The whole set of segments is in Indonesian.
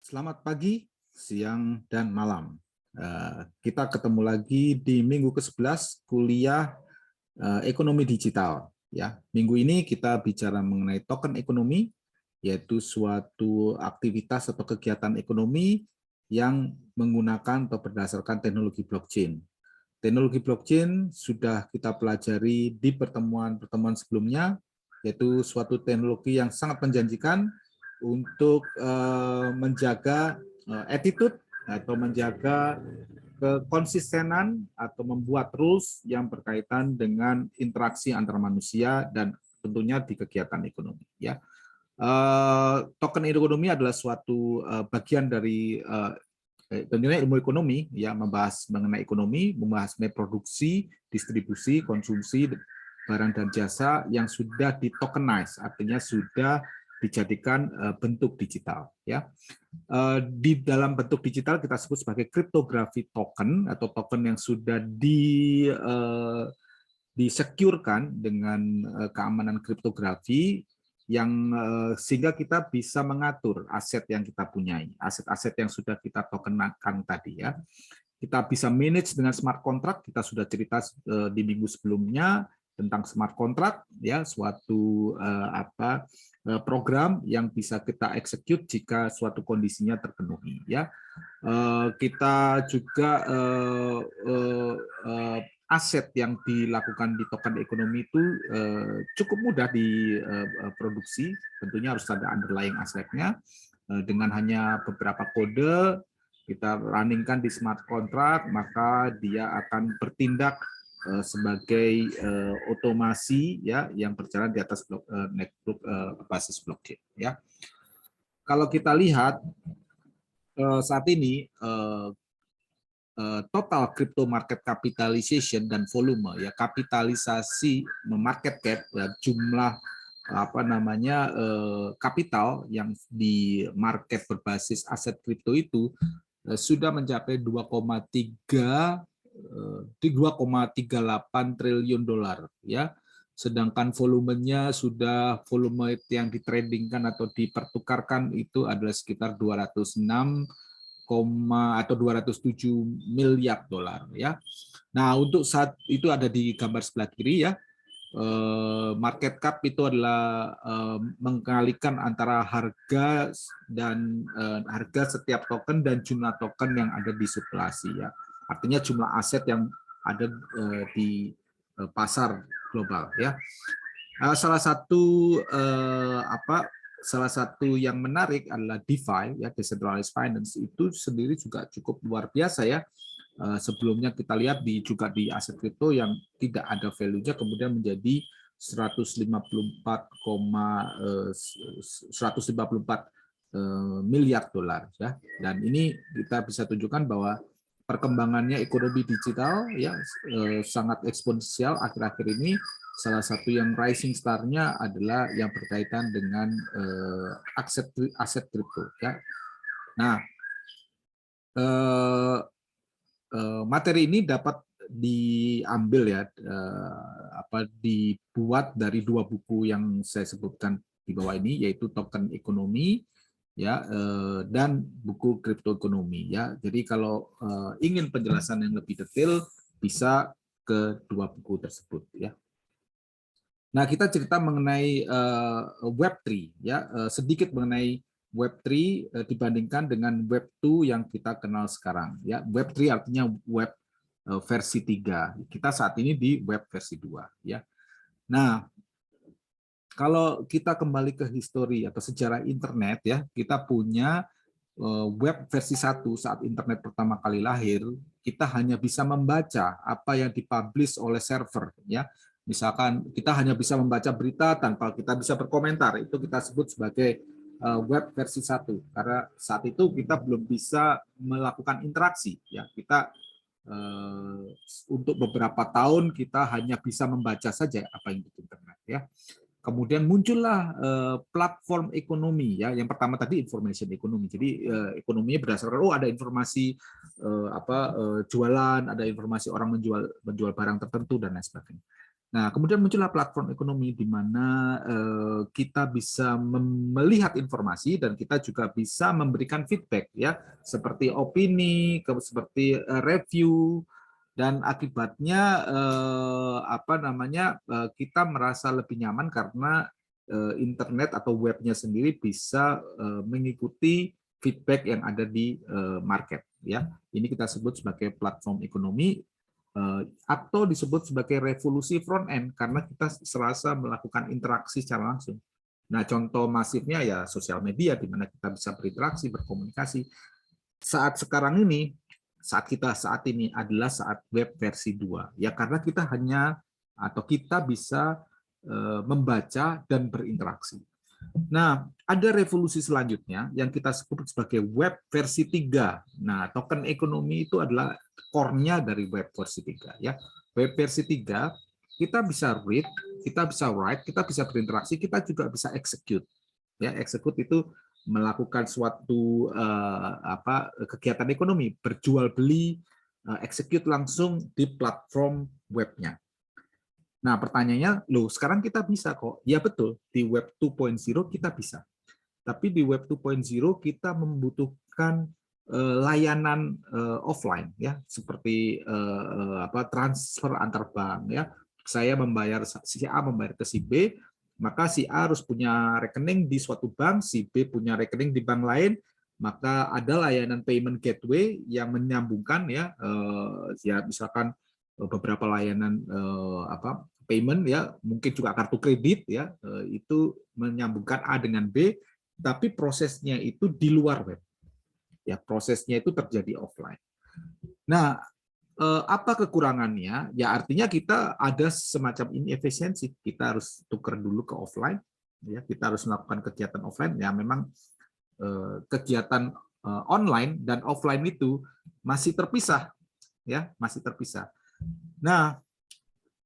Selamat pagi, siang, dan malam. Kita ketemu lagi di minggu ke-11 kuliah ekonomi digital. Ya, minggu ini kita bicara mengenai token ekonomi, yaitu suatu aktivitas atau kegiatan ekonomi yang menggunakan atau berdasarkan teknologi blockchain. Teknologi blockchain sudah kita pelajari di pertemuan-pertemuan sebelumnya, yaitu suatu teknologi yang sangat menjanjikan untuk menjaga attitude atau menjaga kekonsistenan atau membuat rules yang berkaitan dengan interaksi antar manusia dan tentunya di kegiatan ekonomi. Ya, token ekonomi adalah suatu bagian dari tentunya ilmu ekonomi, ya, membahas mengenai ekonomi, membahas mengenai produksi, distribusi, konsumsi barang dan jasa yang sudah di-tokenize, artinya sudah dijadikan bentuk digital. Ya, di dalam bentuk digital kita sebut sebagai cryptography token atau token yang sudah disecurekan dengan keamanan kriptografi yang sehingga kita bisa mengatur aset yang kita punyai, aset-aset yang sudah kita tokenkan tadi, ya. Kita bisa manage dengan smart contract. Kita sudah cerita di minggu sebelumnya tentang smart contract, ya, suatu program yang bisa kita execute jika suatu kondisinya terpenuhi, ya. Kita juga aset yang dilakukan di token ekonomi itu cukup mudah diproduksi, tentunya harus ada underlying asetnya. Dengan hanya beberapa kode kita runningkan di smart contract, maka dia akan bertindak sebagai otomasi, ya, yang berjalan di atas network basis blockchain. Ya, kalau kita lihat saat ini total crypto market capitalization dan volume, ya, kapitalisasi market cap, ya, jumlah kapital yang di market berbasis aset kripto itu sudah mencapai 2,38 triliun dolar, ya. Sedangkan volumenya sudah volume yang ditradingkan atau dipertukarkan itu adalah sekitar 206 atau 207 miliar dolar, ya. Nah, untuk saat itu ada di gambar sebelah kiri, ya. Market cap itu adalah mengkalikan antara harga dan harga setiap token dan jumlah token yang ada di sirkulasi, ya. Artinya jumlah aset yang ada di pasar global, ya. Salah satu yang menarik adalah DeFi, ya, decentralized finance, itu sendiri juga cukup luar biasa, ya. Sebelumnya kita lihat juga di aset kripto yang tidak ada value-nya kemudian menjadi 154 miliar dolar, ya. Dan ini kita bisa tunjukkan bahwa perkembangannya ekonomi digital, ya, sangat eksponensial akhir-akhir ini. Salah satu yang rising star-nya adalah yang berkaitan dengan aset kripto, ya. Nah, materi ini dapat diambil, ya, dibuat dari dua buku yang saya sebutkan di bawah ini, yaitu Token Ekonomi, ya, dan buku Kripto Ekonomi, ya. Jadi kalau ingin penjelasan yang lebih detail bisa ke dua buku tersebut, ya. Nah, kita cerita mengenai Web3, ya, sedikit mengenai Web3 dibandingkan dengan Web2 yang kita kenal sekarang, ya. Web3 artinya web versi 3. Kita saat ini di web versi 2, ya. Nah, kalau kita kembali ke histori atau sejarah internet, ya, kita punya web versi 1 saat internet pertama kali lahir, kita hanya bisa membaca apa yang dipublish oleh server, ya. Misalkan kita hanya bisa membaca berita tanpa kita bisa berkomentar, itu kita sebut sebagai web versi 1. Karena saat itu kita belum bisa melakukan interaksi, ya. Kita untuk beberapa tahun kita hanya bisa membaca saja apa yang di internet, ya. Kemudian muncullah platform ekonomi, ya. Yang pertama tadi information ekonomi. Jadi ekonominya berdasarkan ada informasi jualan, ada informasi orang menjual barang tertentu dan lain sebagainya. Nah, kemudian muncullah platform ekonomi di mana kita bisa melihat informasi dan kita juga bisa memberikan feedback ya, seperti opini, seperti review, dan akibatnya kita merasa lebih nyaman karena internet atau webnya sendiri bisa mengikuti feedback yang ada di market ya. Ini kita sebut sebagai platform ekonomi, atau disebut sebagai revolusi front end karena kita serasa melakukan interaksi secara langsung. Nah, contoh masifnya ya sosial media di mana kita bisa berinteraksi, berkomunikasi. Saat ini adalah saat web versi 2 ya, karena kita bisa membaca dan berinteraksi. Nah, ada revolusi selanjutnya yang kita sebut sebagai web versi 3. Nah, token ekonomi itu adalah core-nya dari web versi 3 ya. Web versi 3 kita bisa read, kita bisa write, kita bisa berinteraksi, kita juga bisa execute. Ya, execute itu melakukan suatu kegiatan ekonomi, berjual beli, execute langsung di platform webnya. Nah, pertanyaannya, loh, sekarang kita bisa kok. Ya betul, di web 2.0 kita bisa. Tapi di web 2.0 kita membutuhkan layanan offline ya, seperti transfer antar bank ya. Saya membayar, si A membayar ke si B, maka si A harus punya rekening di suatu bank, si B punya rekening di bank lain, maka ada layanan payment gateway yang menyambungkan ya, misalkan beberapa layanan payment ya, mungkin juga kartu kredit ya, itu menyambungkan A dengan B, tapi prosesnya itu di luar web. Ya, prosesnya itu terjadi offline. Nah, apa kekurangannya? Ya artinya kita ada semacam inefisiensi. Kita harus tukar dulu ke offline, ya, kita harus melakukan kegiatan offline. Ya memang kegiatan online dan offline itu masih terpisah, ya, masih terpisah. Nah,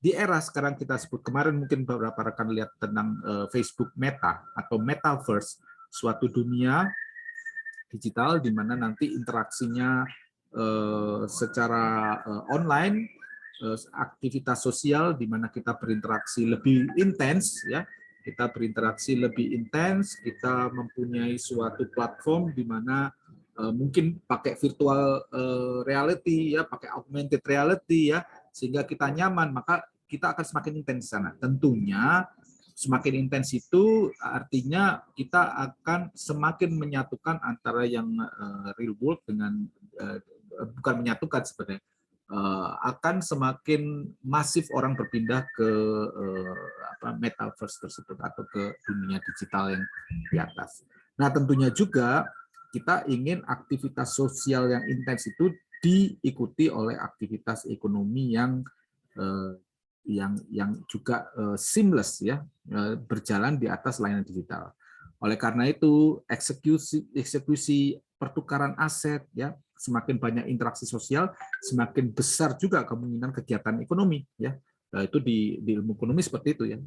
di era sekarang kita sebut, kemarin mungkin beberapa rekan lihat tentang Facebook Meta atau Metaverse, suatu dunia digital di mana nanti interaksinya secara online, aktivitas sosial di mana kita berinteraksi lebih intens ya, kita berinteraksi lebih intens, kita mempunyai suatu platform di mana mungkin pakai virtual reality ya, pakai augmented reality ya, sehingga kita nyaman, maka kita akan semakin intens di sana. Tentunya semakin intens itu artinya kita akan semakin menyatukan antara yang real world dengan bukan menyatukan sebenarnya, akan semakin masif orang berpindah ke metaverse tersebut atau ke dunia digital yang di atas. Nah, tentunya juga kita ingin aktivitas sosial yang intens itu diikuti oleh aktivitas ekonomi yang juga seamless ya, berjalan di atas layanan digital. Oleh karena itu eksekusi pertukaran aset ya, semakin banyak interaksi sosial, semakin besar juga kemungkinan kegiatan ekonomi ya. Itu di ilmu ekonomi seperti itu ya.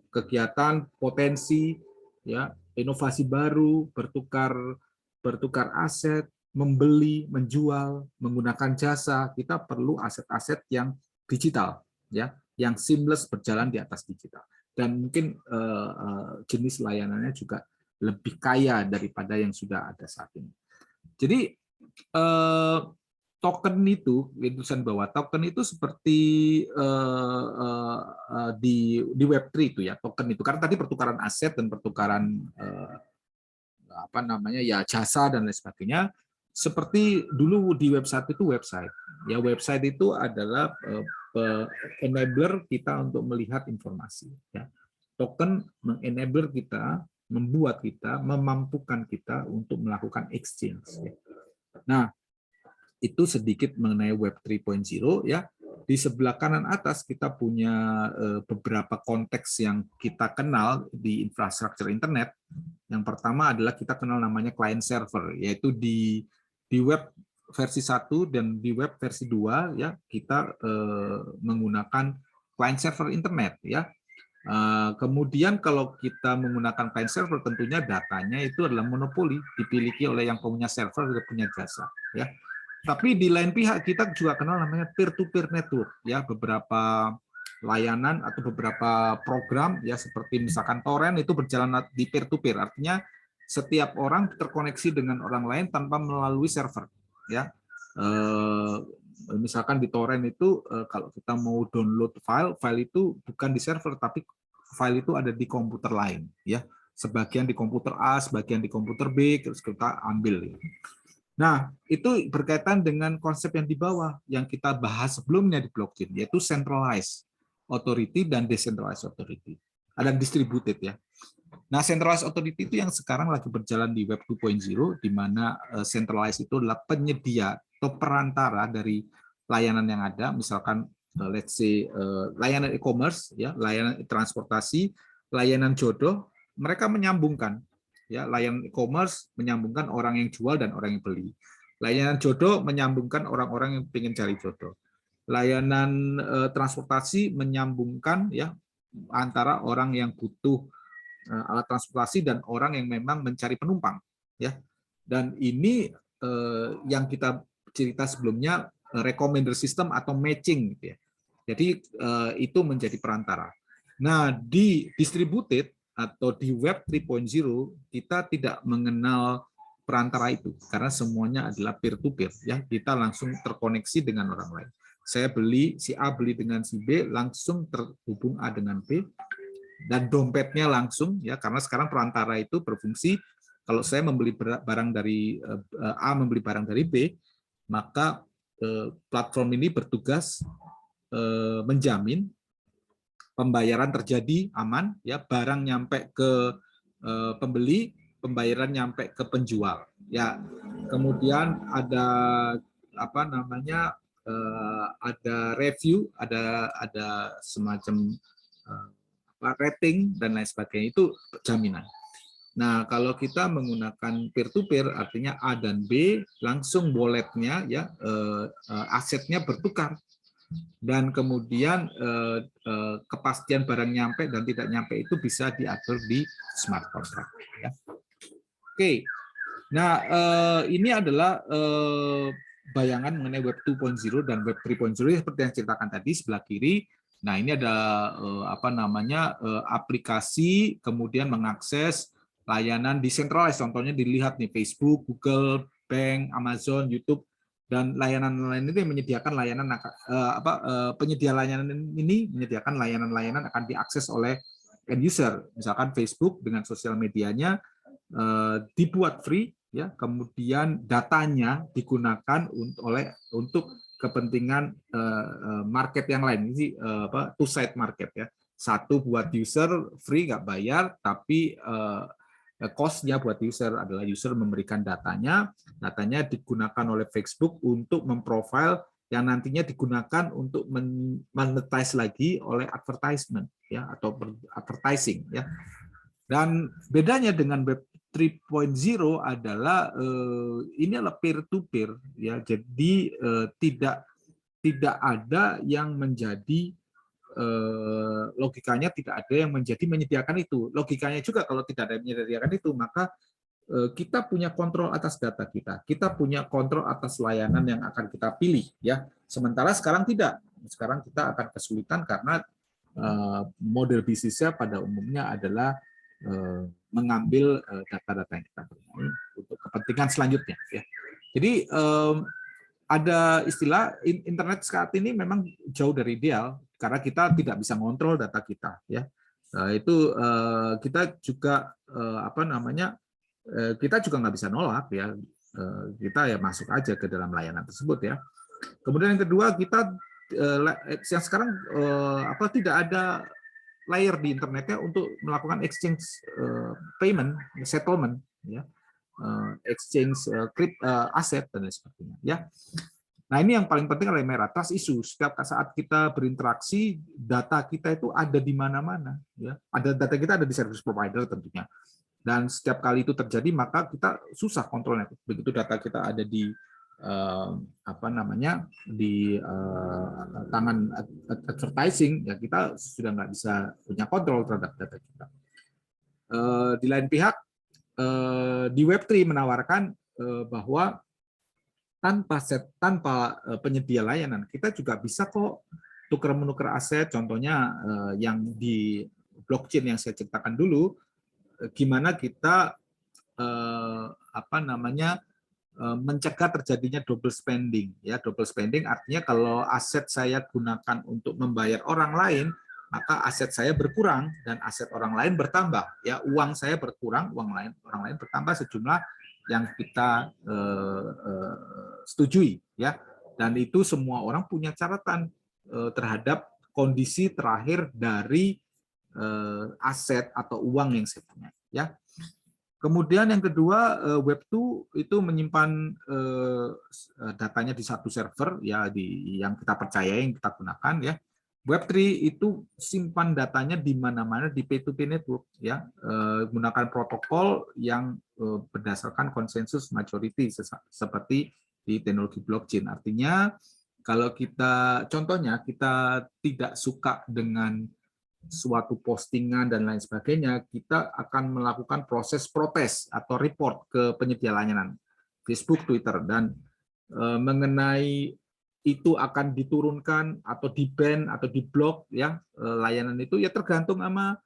Kegiatan potensi ya, inovasi baru, bertukar aset, membeli, menjual, menggunakan jasa, kita perlu aset-aset yang digital ya, yang seamless berjalan di atas digital, dan mungkin jenis layanannya juga lebih kaya daripada yang sudah ada saat ini. Jadi token itu, tulisan bawah, token itu seperti di Web3 itu ya, token itu karena tadi pertukaran aset dan pertukaran jasa dan lain sebagainya. Seperti dulu di website itu ya, website itu adalah enabler kita untuk melihat informasi ya. Token mengenabler kita, membuat kita, memampukan kita untuk melakukan exchange ya. Nah, itu sedikit mengenai Web 3.0 ya. Di sebelah kanan atas kita punya beberapa konteks yang kita kenal di infrastruktur internet. Yang pertama adalah kita kenal namanya client server, yaitu di web versi 1 dan di web versi 2 ya, kita menggunakan client server internet ya. Kemudian kalau kita menggunakan client server, tentunya datanya itu adalah monopoli, dimiliki oleh yang punya server dan punya jasa ya. Tapi di lain pihak kita juga kenal namanya peer-to-peer network ya, beberapa layanan atau beberapa program ya seperti misalkan torrent itu berjalan di peer to peer, artinya setiap orang terkoneksi dengan orang lain tanpa melalui server ya. Misalkan di torrent itu kalau kita mau download file itu bukan di server tapi file itu ada di komputer lain ya. Sebagian di komputer A, sebagian di komputer B, terus kita ambil. Nah, itu berkaitan dengan konsep yang di bawah yang kita bahas sebelumnya di blockchain, yaitu centralized authority dan decentralized authority. Ada distributed ya. Nah, centralized authority itu yang sekarang lagi berjalan di Web 2.0, di mana centralized itu adalah penyedia atau perantara dari layanan yang ada, misalkan let's say layanan e-commerce, ya, layanan transportasi, layanan jodoh, mereka menyambungkan. Ya, layanan e-commerce menyambungkan orang yang jual dan orang yang beli. Layanan jodoh menyambungkan orang-orang yang ingin cari jodoh. Layanan transportasi menyambungkan ya antara orang yang butuh alat transportasi dan orang yang memang mencari penumpang ya. Dan ini yang kita cerita sebelumnya recommender system atau matching gitu ya. Jadi itu menjadi perantara. Nah, di distributed atau di Web 3.0 kita tidak mengenal perantara itu karena semuanya adalah peer to peer ya, kita langsung terkoneksi dengan orang lain. Saya beli, si A beli dengan si B, langsung terhubung A dengan B dan dompetnya langsung ya, karena sekarang perantara itu berfungsi kalau saya membeli barang dari A membeli barang dari B, maka platform ini bertugas menjamin pembayaran terjadi aman ya, barang nyampe ke pembeli, pembayaran nyampe ke penjual ya. Kemudian ada apa namanya ada review, ada semacam rating dan lain sebagainya, itu jaminan. Nah, kalau kita menggunakan peer to peer artinya A dan B langsung walletnya ya asetnya bertukar. Dan kemudian kepastian barang nyampe dan tidak nyampe itu bisa diatur di smart contract. Ya. Oke, nah ini adalah bayangan mengenai Web 2.0 dan Web 3.0 seperti yang ceritakan tadi sebelah kiri. Nah ini ada apa namanya aplikasi kemudian mengakses layanan decentralized. Contohnya dilihat nih Facebook, Google, Bank, Amazon, YouTube. Dan layanan lain itu yang menyediakan layanan penyedia layanan ini menyediakan layanan-layanan akan diakses oleh end user. Misalkan Facebook dengan sosial medianya dibuat free ya, kemudian datanya digunakan untuk kepentingan market yang lain. Ini two side market ya. Satu buat user free nggak bayar, tapi cost-nya buat user adalah user memberikan datanya digunakan oleh Facebook untuk memprofile yang nantinya digunakan untuk monetize lagi oleh advertisement ya, atau advertising ya. Dan bedanya dengan Web 3.0 adalah ini adalah peer to peer ya. Jadi tidak ada yang menjadi logikanya, tidak ada yang menjadi menyediakan itu. Logikanya juga kalau tidak ada yang menyediakan itu, maka kita punya kontrol atas data kita punya kontrol atas layanan yang akan kita pilih ya. Sementara sekarang tidak. Sekarang kita akan kesulitan karena model bisnisnya pada umumnya adalah mengambil data-data yang kita punya untuk kepentingan selanjutnya ya. Jadi ada istilah internet saat ini memang jauh dari ideal karena kita tidak bisa ngontrol data kita ya. Itu kita juga apa namanya kita juga nggak bisa nolak ya, kita ya masuk aja ke dalam layanan tersebut ya. Kemudian yang kedua, kita yang sekarang tidak ada layer di internetnya untuk melakukan exchange payment, settlement ya, exchange aset dan lain sebagainya ya. Nah, ini yang paling penting adalah merah, trust issue. Setiap saat kita berinteraksi, data kita itu ada di mana-mana. Ya. Data kita ada di service provider tentunya. Dan setiap kali itu terjadi, maka kita susah kontrolnya. Begitu data kita ada di di tangan advertising, ya kita sudah nggak bisa punya kontrol terhadap data kita. Di lain pihak, di Web3 menawarkan bahwa tanpa penyedia layanan kita juga bisa kok tukar-menukar aset, contohnya yang di blockchain yang saya ceritakan dulu, gimana kita mencegah terjadinya double spending. Ya, double spending artinya kalau aset saya gunakan untuk membayar orang lain, maka aset saya berkurang dan aset orang lain bertambah. Ya, uang saya berkurang, orang lain bertambah sejumlah yang kita setujui. Ya, dan itu semua orang punya catatan terhadap kondisi terakhir dari aset atau uang yang saya punya. Ya. Kemudian yang kedua, Web2 itu menyimpan datanya di satu server ya yang kita percaya, yang kita gunakan ya. Web3 itu simpan datanya di mana-mana di P2P network ya, menggunakan protokol yang berdasarkan konsensus majority seperti di teknologi blockchain. Artinya kalau kita contohnya kita tidak suka dengan suatu postingan dan lain sebagainya, kita akan melakukan proses protes atau report ke penyedia layanan Facebook, Twitter, dan mengenai itu akan diturunkan atau di-ban atau di-block ya layanan itu ya tergantung sama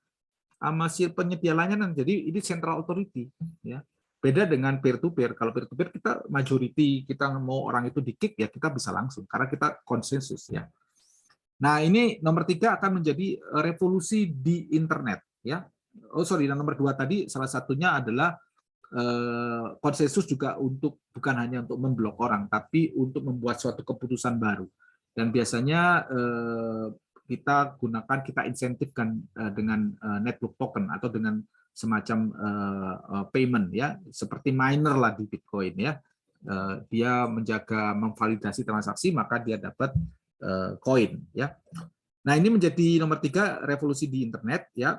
si penyedia layanan. Jadi ini central authority ya. Beda dengan peer to peer. Kalau peer to peer kita majority, kita mau orang itu di-kick ya kita bisa langsung karena kita konsensus ya. Nah, ini nomor 3 akan menjadi revolusi di internet ya. Dan nomor 2 tadi salah satunya adalah konsensus juga bukan hanya untuk memblok orang, tapi untuk membuat suatu keputusan baru. Dan biasanya kita insentifkan dengan network token atau dengan semacam payment ya, seperti miner lah di Bitcoin ya. Dia menjaga memvalidasi transaksi maka dia dapat koin ya. Nah, ini menjadi nomor 3 revolusi di internet ya,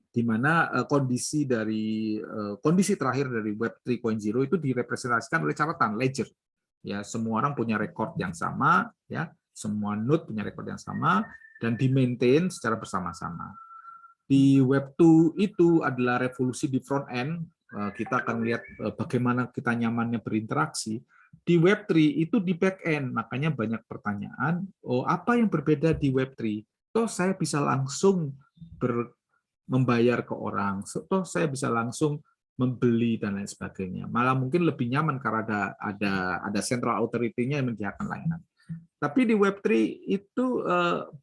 di mana kondisi terakhir dari Web 3.0 itu direpresentasikan oleh catatan ledger. Ya, semua orang punya rekor yang sama ya, semua node punya rekor yang sama dan di-maintain secara bersama-sama. Di Web 2 itu adalah revolusi di front end. Kita akan lihat bagaimana kita nyamannya berinteraksi. Di Web3 itu di back end, makanya banyak pertanyaan, apa yang berbeda di Web3? Toh saya bisa langsung membayar ke orang, toh saya bisa langsung membeli dan lain sebagainya. Malah mungkin lebih nyaman karena ada central authority-nya yang menyediakan layanan. Tapi di Web3 itu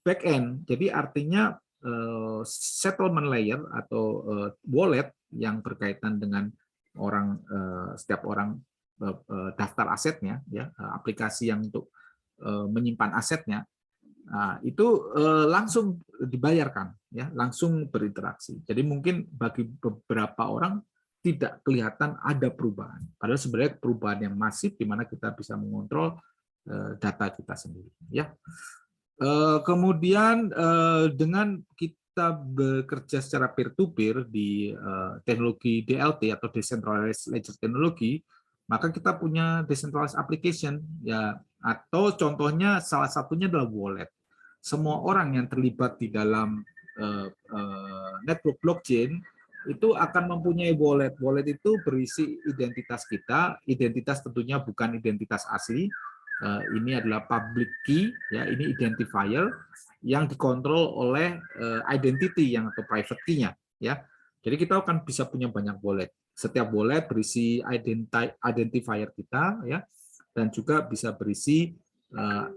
back end, jadi artinya settlement layer atau wallet yang berkaitan dengan setiap orang daftar asetnya, ya aplikasi yang untuk menyimpan asetnya, itu langsung dibayarkan, ya langsung berinteraksi. Jadi mungkin bagi beberapa orang tidak kelihatan ada perubahan, padahal sebenarnya perubahan yang masif di mana kita bisa mengontrol data kita sendiri. Ya. Kemudian dengan kita bekerja secara peer-to-peer di teknologi DLT atau Decentralized Ledger Technology, maka kita punya decentralized application ya, atau contohnya salah satunya adalah wallet. Semua orang yang terlibat di dalam network blockchain itu akan mempunyai wallet. Wallet itu berisi identitas kita, identitas tentunya bukan identitas asli. Ini adalah public key, ya ini identifier yang dikontrol oleh identity yang atau private key-nya, ya. Jadi kita akan bisa punya banyak wallet. Setiap wallet berisi identifier kita, ya, dan juga bisa berisi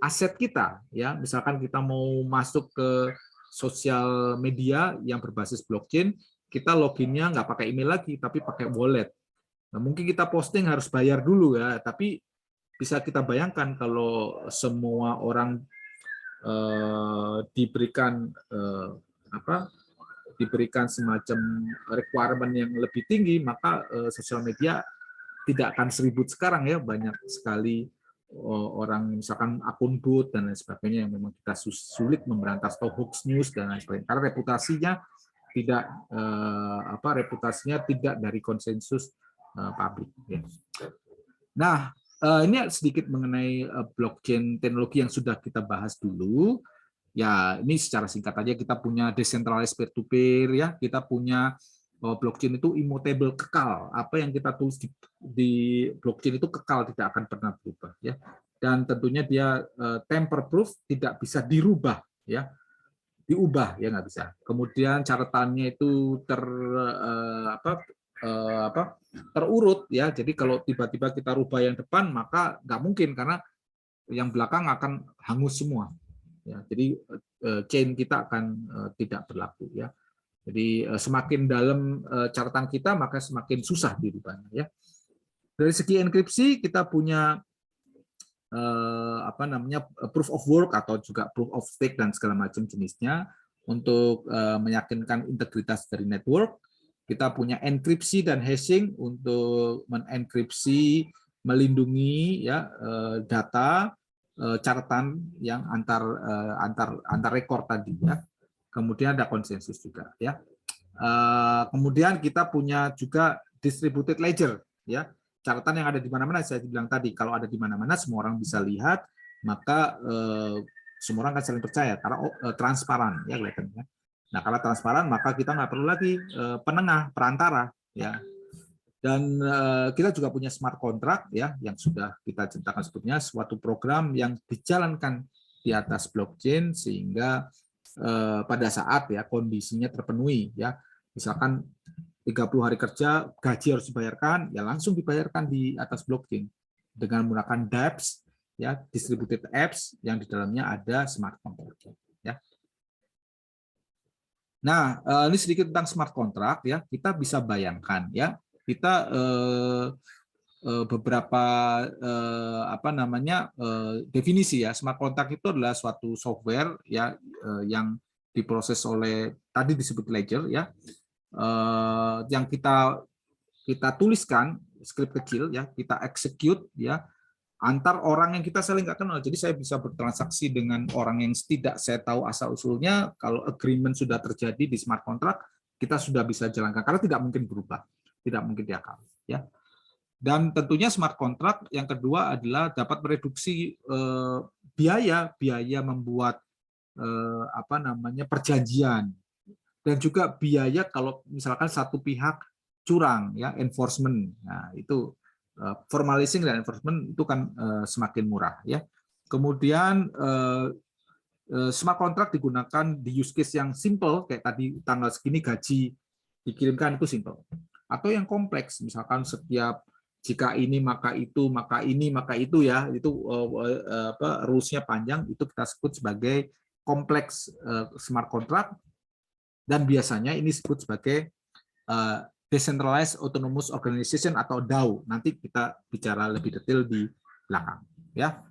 aset kita, ya. Misalkan kita mau masuk ke sosial media yang berbasis blockchain, kita loginnya nggak pakai email lagi, tapi pakai wallet. Nah, mungkin kita posting harus bayar dulu ya, tapi bisa kita bayangkan kalau semua orang diberikan semacam requirement yang lebih tinggi, maka sosial media tidak akan seribut sekarang ya, banyak sekali orang misalkan akun bot dan lain sebagainya yang memang kita sulit memberantas, atau hoax news dan lain sebagainya karena reputasinya tidak dari konsensus publik. Nah, ini sedikit mengenai blockchain teknologi yang sudah kita bahas dulu. Ya, ini secara singkat aja kita punya decentralized peer-to-peer, ya. Kita punya blockchain itu immutable, kekal. Apa yang kita tulis di blockchain itu kekal, tidak akan pernah berubah. Ya. dan tentunya dia tamper proof, tidak bisa dirubah, ya, diubah ya nggak bisa. Kemudian catatannya itu terurut ya. Jadi kalau tiba-tiba kita rubah yang depan maka nggak mungkin karena yang belakang akan hangus semua. Ya, jadi chain kita akan tidak berlaku ya. Jadi semakin dalam catatan kita maka semakin susah dirubahnya ya. Dari segi enkripsi kita punya proof of work atau juga proof of stake dan segala macam jenisnya untuk meyakinkan integritas dari network. Kita punya enkripsi dan hashing untuk menenkripsi, melindungi ya data catatan yang antar rekor tadi ya. Kemudian ada konsensus juga ya. Kemudian kita punya juga distributed ledger ya. Catatan yang ada di mana-mana, saya bilang tadi, kalau ada di mana-mana semua orang bisa lihat, maka semua orang akan saling percaya karena transparan ya kelihatannya. Nah, kalau transparan maka kita nggak perlu lagi penengah, perantara ya. Dan kita juga punya smart contract ya yang sudah kita ceritakan sebelumnya, suatu program yang dijalankan di atas blockchain sehingga pada saat ya kondisinya terpenuhi ya. Misalkan 30 hari kerja, gaji harus dibayarkan, ya langsung dibayarkan di atas blockchain dengan menggunakan dApps, ya distributed apps yang di dalamnya ada smart contract. Ya. Nah, ini sedikit tentang smart contract ya. Kita bisa bayangkan ya, kita beberapa definisi ya. Smart contract itu adalah suatu software ya yang diproses oleh tadi disebut ledger ya. Yang kita tuliskan skrip kecil ya, kita execute ya antar orang yang kita saling nggak kenal. Jadi saya bisa bertransaksi dengan orang yang tidak saya tahu asal usulnya. Kalau agreement sudah terjadi di smart contract, kita sudah bisa jalankan karena tidak mungkin berubah, tidak mungkin diakal ya. Dan tentunya smart contract yang kedua adalah dapat mereduksi biaya membuat perjanjian. Dan juga biaya kalau misalkan satu pihak curang ya, enforcement. Nah, itu formalizing dan enforcement itu kan semakin murah ya. Kemudian smart contract digunakan di use case yang simple kayak tadi tanggal segini gaji dikirimkan, itu simple. Atau yang kompleks, misalkan setiap jika ini maka itu, maka ini maka itu ya, itu rules-nya panjang, itu kita sebut sebagai kompleks smart contract. Dan biasanya ini disebut sebagai Decentralized Autonomous Organization atau DAO. Nanti kita bicara lebih detail di belakang. Ya,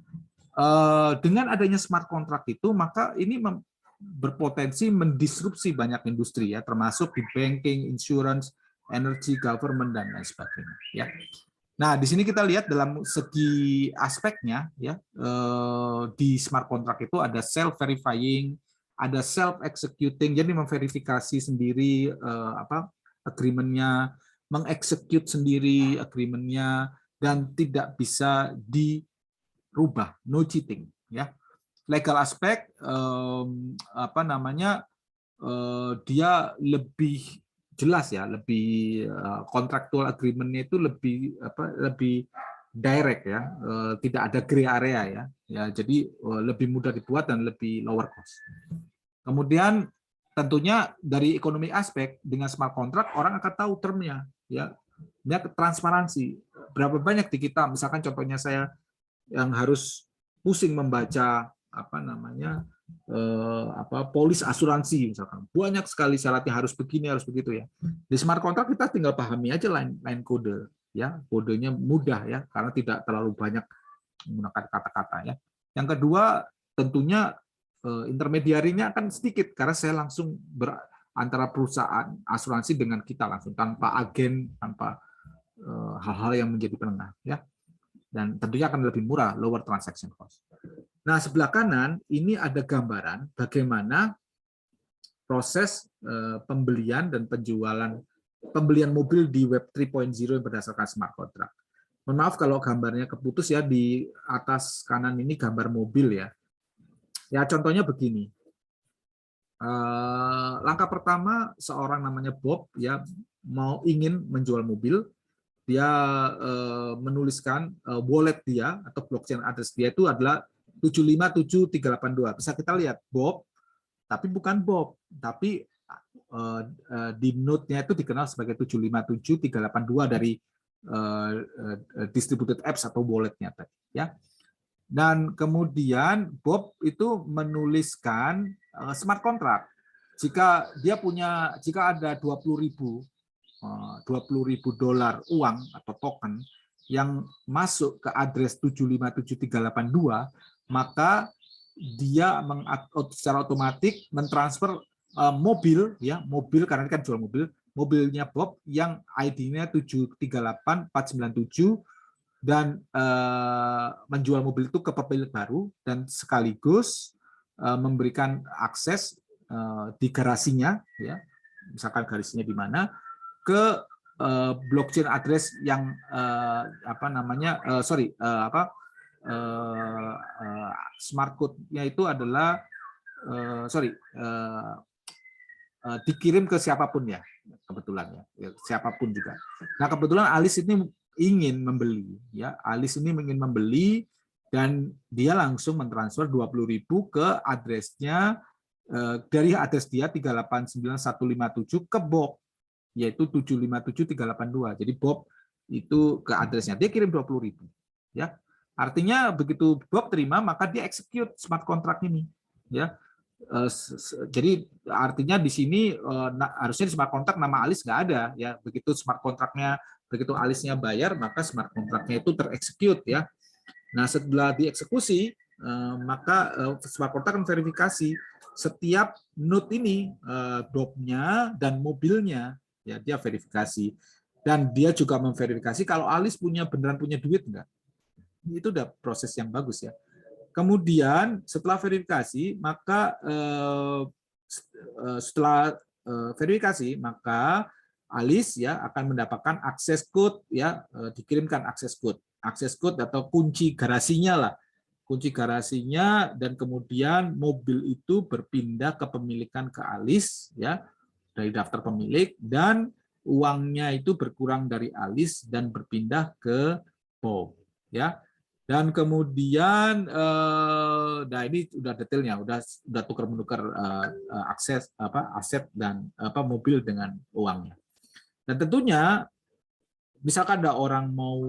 dengan adanya smart contract itu, maka ini berpotensi mendisrupsi banyak industri ya, termasuk di banking, insurance, energy, government dan lain sebagainya. Ya. Nah, di sini kita lihat dalam segi aspeknya ya, di smart contract itu ada self verifying, ada self executing, jadi memverifikasi sendiri agreement-nya, mengexecute sendiri agreement-nya, dan tidak bisa dirubah, no cheating ya. Legal aspek dia lebih jelas ya, lebih kontraktual agreement-nya itu lebih direct ya, tidak ada gray area ya. Ya, jadi lebih mudah dibuat dan lebih lower cost. Kemudian tentunya dari ekonomi aspek dengan smart contract orang akan tahu termnya ya. Dia transparansi. Berapa banyak di kita, misalkan contohnya saya yang harus pusing membaca polis asuransi misalkan. Banyak sekali syaratnya, harus begini, harus begitu ya. Di smart contract kita tinggal pahami aja line kode ya. Kodenya mudah ya karena tidak terlalu banyak menggunakan kata-kata ya. Yang kedua tentunya intermediarinya akan sedikit karena saya langsung antara perusahaan asuransi dengan kita langsung tanpa agen, tanpa hal-hal yang menjadi penengah ya. Dan tentunya akan lebih murah, lower transaction cost. Nah, sebelah kanan ini ada gambaran bagaimana proses pembelian dan pembelian mobil di Web 3.0 yang berdasarkan smart contract. Mohon maaf kalau gambarnya keputus ya, di atas kanan ini gambar mobil ya. Ya contohnya begini. Langkah pertama seorang namanya Bob ya ingin menjual mobil. dia menuliskan wallet dia atau blockchain address dia itu adalah 757382. Bisa kita lihat Bob, tapi bukan Bob, tapi di node-nya itu dikenal sebagai 757382 dari distributed apps atau wallet-nya tadi, ya. Dan kemudian Bob itu menuliskan smart contract. Jika ada 20.000 $20.000 uang atau token yang masuk ke address 757382, maka dia secara otomatis mentransfer mobil, ya, mobil karena ini kan jual mobil, mobilnya Bob yang ID-nya 738497 dan menjual mobil itu ke pemilik baru dan sekaligus memberikan akses di garasinya, ya, misalkan garasinya di mana, ke blockchain address yang smart code-nya itu adalah dikirim ke siapapun, ya, kebetulan, ya, siapapun juga. Nah, kebetulan Alice ini ingin membeli, ya, Alice ini ingin membeli dan dia langsung mentransfer 20.000 ke addressnya dari address dia 389157 ke Bob, yaitu 757382. Jadi Bob itu ke addressnya, dia kirim 20.000, ya. Artinya begitu Bob terima, maka dia execute smart contract ini, ya. Jadi artinya di sini harusnya di smart contract nama Alice nggak ada, ya. Begitu smart contractnya, begitu Alice-nya bayar, maka smart contractnya itu tereksekut, ya. Nah, setelah dieksekusi, maka smart contract akan verifikasi setiap node ini, Bob-nya dan mobilnya, ya, dia verifikasi, dan dia juga memverifikasi kalau Alice beneran punya duit enggak. Itu udah proses yang bagus, ya. Kemudian setelah verifikasi, maka verifikasi, maka Alice, ya, akan mendapatkan akses code, ya, dikirimkan akses code atau kunci garasinya lah, kunci garasinya, dan kemudian mobil itu berpindah kepemilikan ke Alice, ya, dari daftar pemilik, dan uangnya itu berkurang dari Alice dan berpindah ke Bob, ya. Dan kemudian nah ini udah detailnya, udah tukar-menukar aset dan mobil dengan uangnya. Dan tentunya misalkan ada orang mau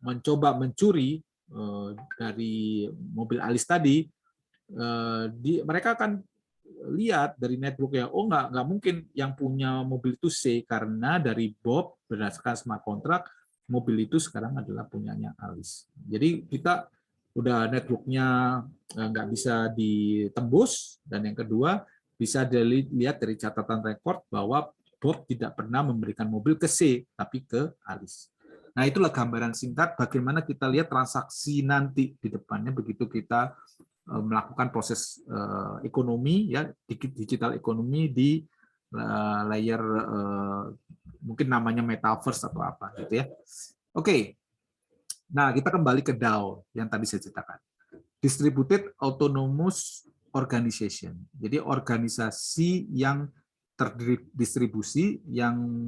mencoba mencuri dari mobil Alice tadi, mereka akan lihat dari network, ya, oh nggak mungkin yang punya mobil itu C, karena dari Bob berdasarkan smart contract mobil itu sekarang adalah punyanya Alice. Jadi kita udah networknya nggak bisa ditembus, dan yang kedua bisa dilihat dari catatan rekor bahwa Bob tidak pernah memberikan mobil ke C tapi ke Alice. Nah, itulah gambaran singkat bagaimana kita lihat transaksi nanti di depannya begitu kita melakukan proses ekonomi, ya, digital ekonomi di layer mungkin namanya metaverse atau apa gitu, ya. Oke. Nah, kita kembali ke DAO yang tadi saya ceritakan. Distributed Autonomous Organization. Jadi organisasi yang terdistribusi, yang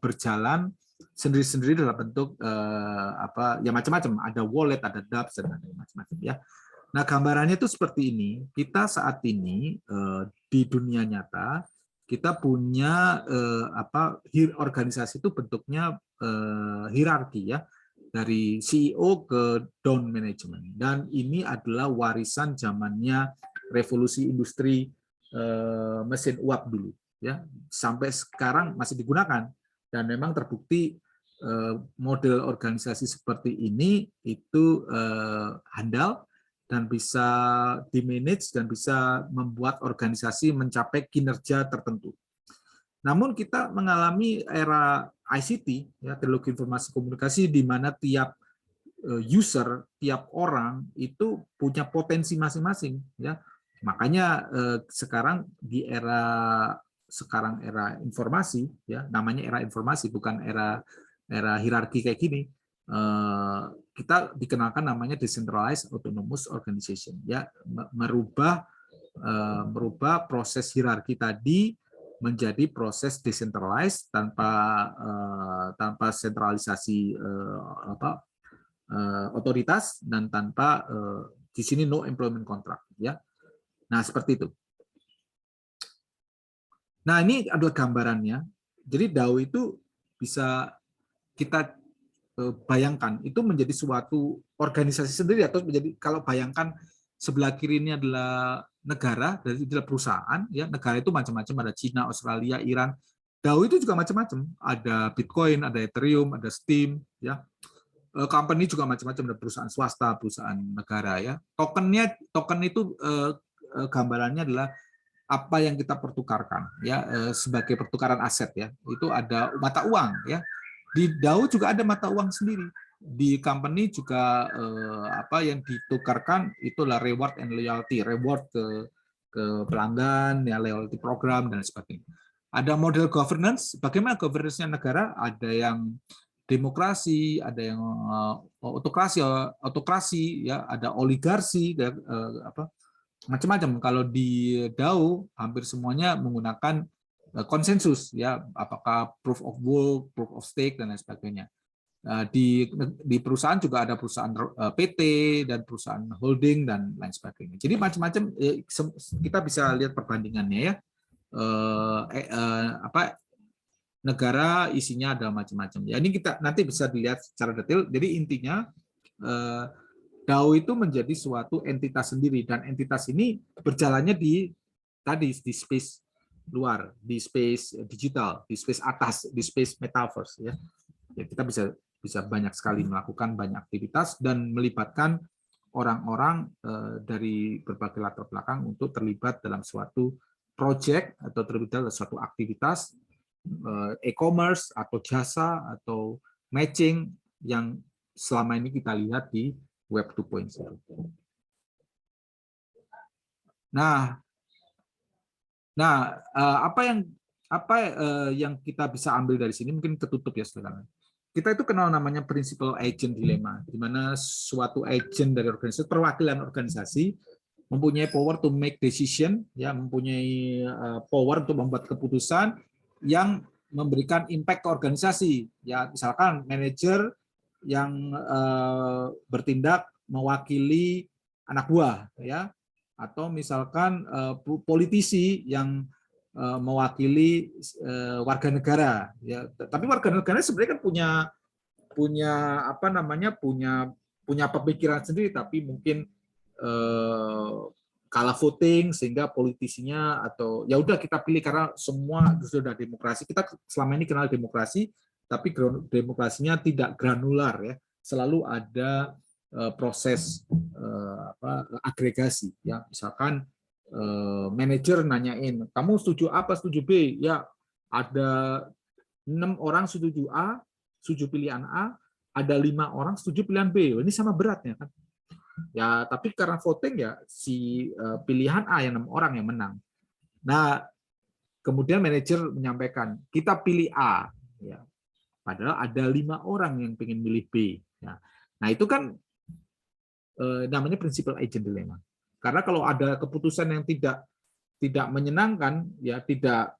berjalan sendiri-sendiri dalam bentuk ya macam-macam, ada wallet, ada dApps, dan macam-macam, ya. Nah, gambarannya itu seperti ini. Kita saat ini di dunia nyata kita punya organisasi itu bentuknya hierarki, ya, dari CEO ke down management. Dan ini adalah warisan zamannya revolusi industri mesin uap dulu, ya. Sampai sekarang masih digunakan, dan memang terbukti model organisasi seperti ini itu handal dan bisa di-manage dan bisa membuat organisasi mencapai kinerja tertentu. Namun kita mengalami era ICT, ya, teknologi informasi komunikasi, di mana tiap user, tiap orang itu punya potensi masing-masing, ya. Makanya sekarang di era informasi, ya, namanya era informasi, bukan era hierarki kayak gini. Kita dikenalkan namanya decentralized autonomous organization, ya, merubah proses hierarki tadi menjadi proses decentralized tanpa sentralisasi otoritas dan tanpa di sini no employment contract, ya. Nah, seperti itu. Nah, ini adalah gambarannya. Jadi DAO itu bisa kita bayangkan itu menjadi suatu organisasi sendiri, atau menjadi, kalau bayangkan sebelah kiri ini adalah negara, dari adalah perusahaan, ya. Negara itu macam-macam, ada Cina, Australia, Iran. DAO itu juga macam-macam, ada Bitcoin, ada Ethereum, ada Steam, ya. Company juga macam-macam, ada perusahaan swasta, perusahaan negara, ya. Token itu gambarannya adalah apa yang kita pertukarkan, ya, sebagai pertukaran aset, ya. Itu ada mata uang, ya. Di DAO juga ada mata uang sendiri. Di company juga apa yang ditukarkan itulah reward and loyalty, reward ke pelanggan, ya, loyalty program dan sebagainya. Ada model governance, bagaimana governance-nya negara, ada yang demokrasi, ada yang autokrasi, ya, ada oligarki, apa, macam-macam. Kalau di DAO hampir semuanya menggunakan konsensus, ya, apakah proof of work, proof of stake dan lain sebagainya. Di perusahaan juga ada perusahaan PT dan perusahaan holding dan lain sebagainya. Jadi macam-macam, kita bisa lihat perbandingannya, ya. Apa, negara isinya ada macam-macam. Ya, ini kita nanti bisa dilihat secara detail. Jadi intinya DAO itu menjadi suatu entitas sendiri, dan entitas ini berjalannya di space luar, di space digital, di space atas, di space metaverse, ya. Ya, kita bisa banyak sekali melakukan banyak aktivitas dan melibatkan orang-orang dari berbagai latar belakang untuk terlibat dalam suatu project atau terlibat dalam suatu aktivitas e-commerce atau jasa atau matching yang selama ini kita lihat di Web 2.0. Nah, apa yang kita bisa ambil dari sini, mungkin ketutup ya sekarang. Kita itu kenal namanya principal agent dilemma, di mana suatu agent dari organisasi, perwakilan organisasi, mempunyai power to make decision, ya, mempunyai power untuk membuat keputusan yang memberikan impact ke organisasi, ya. Misalkan manajer yang bertindak mewakili anak buah, ya, atau misalkan politisi yang mewakili warga negara, ya. Tapi warga negara sebenarnya kan punya apa namanya, punya pemikiran sendiri, tapi mungkin kalah voting sehingga politisinya, atau ya udah kita pilih karena semua sudah demokrasi. Kita selama ini kenal demokrasi, tapi demokrasinya tidak granular, ya. Selalu ada proses agregasi, ya. Misalkan manajer nanyain, kamu setuju A apa setuju B? Ya, ada 6 orang setuju A, setuju pilihan A, ada 5 orang setuju pilihan B. Ini sama beratnya, kan? Ya, tapi karena voting, ya, si pilihan A yang 6 orang yang menang. Nah, kemudian manajer menyampaikan, kita pilih A, ya. Padahal ada 5 orang yang pengen milih B. Ya. Nah, itu kan namanya principal agent dilemma. Karena kalau ada keputusan yang tidak menyenangkan, ya, tidak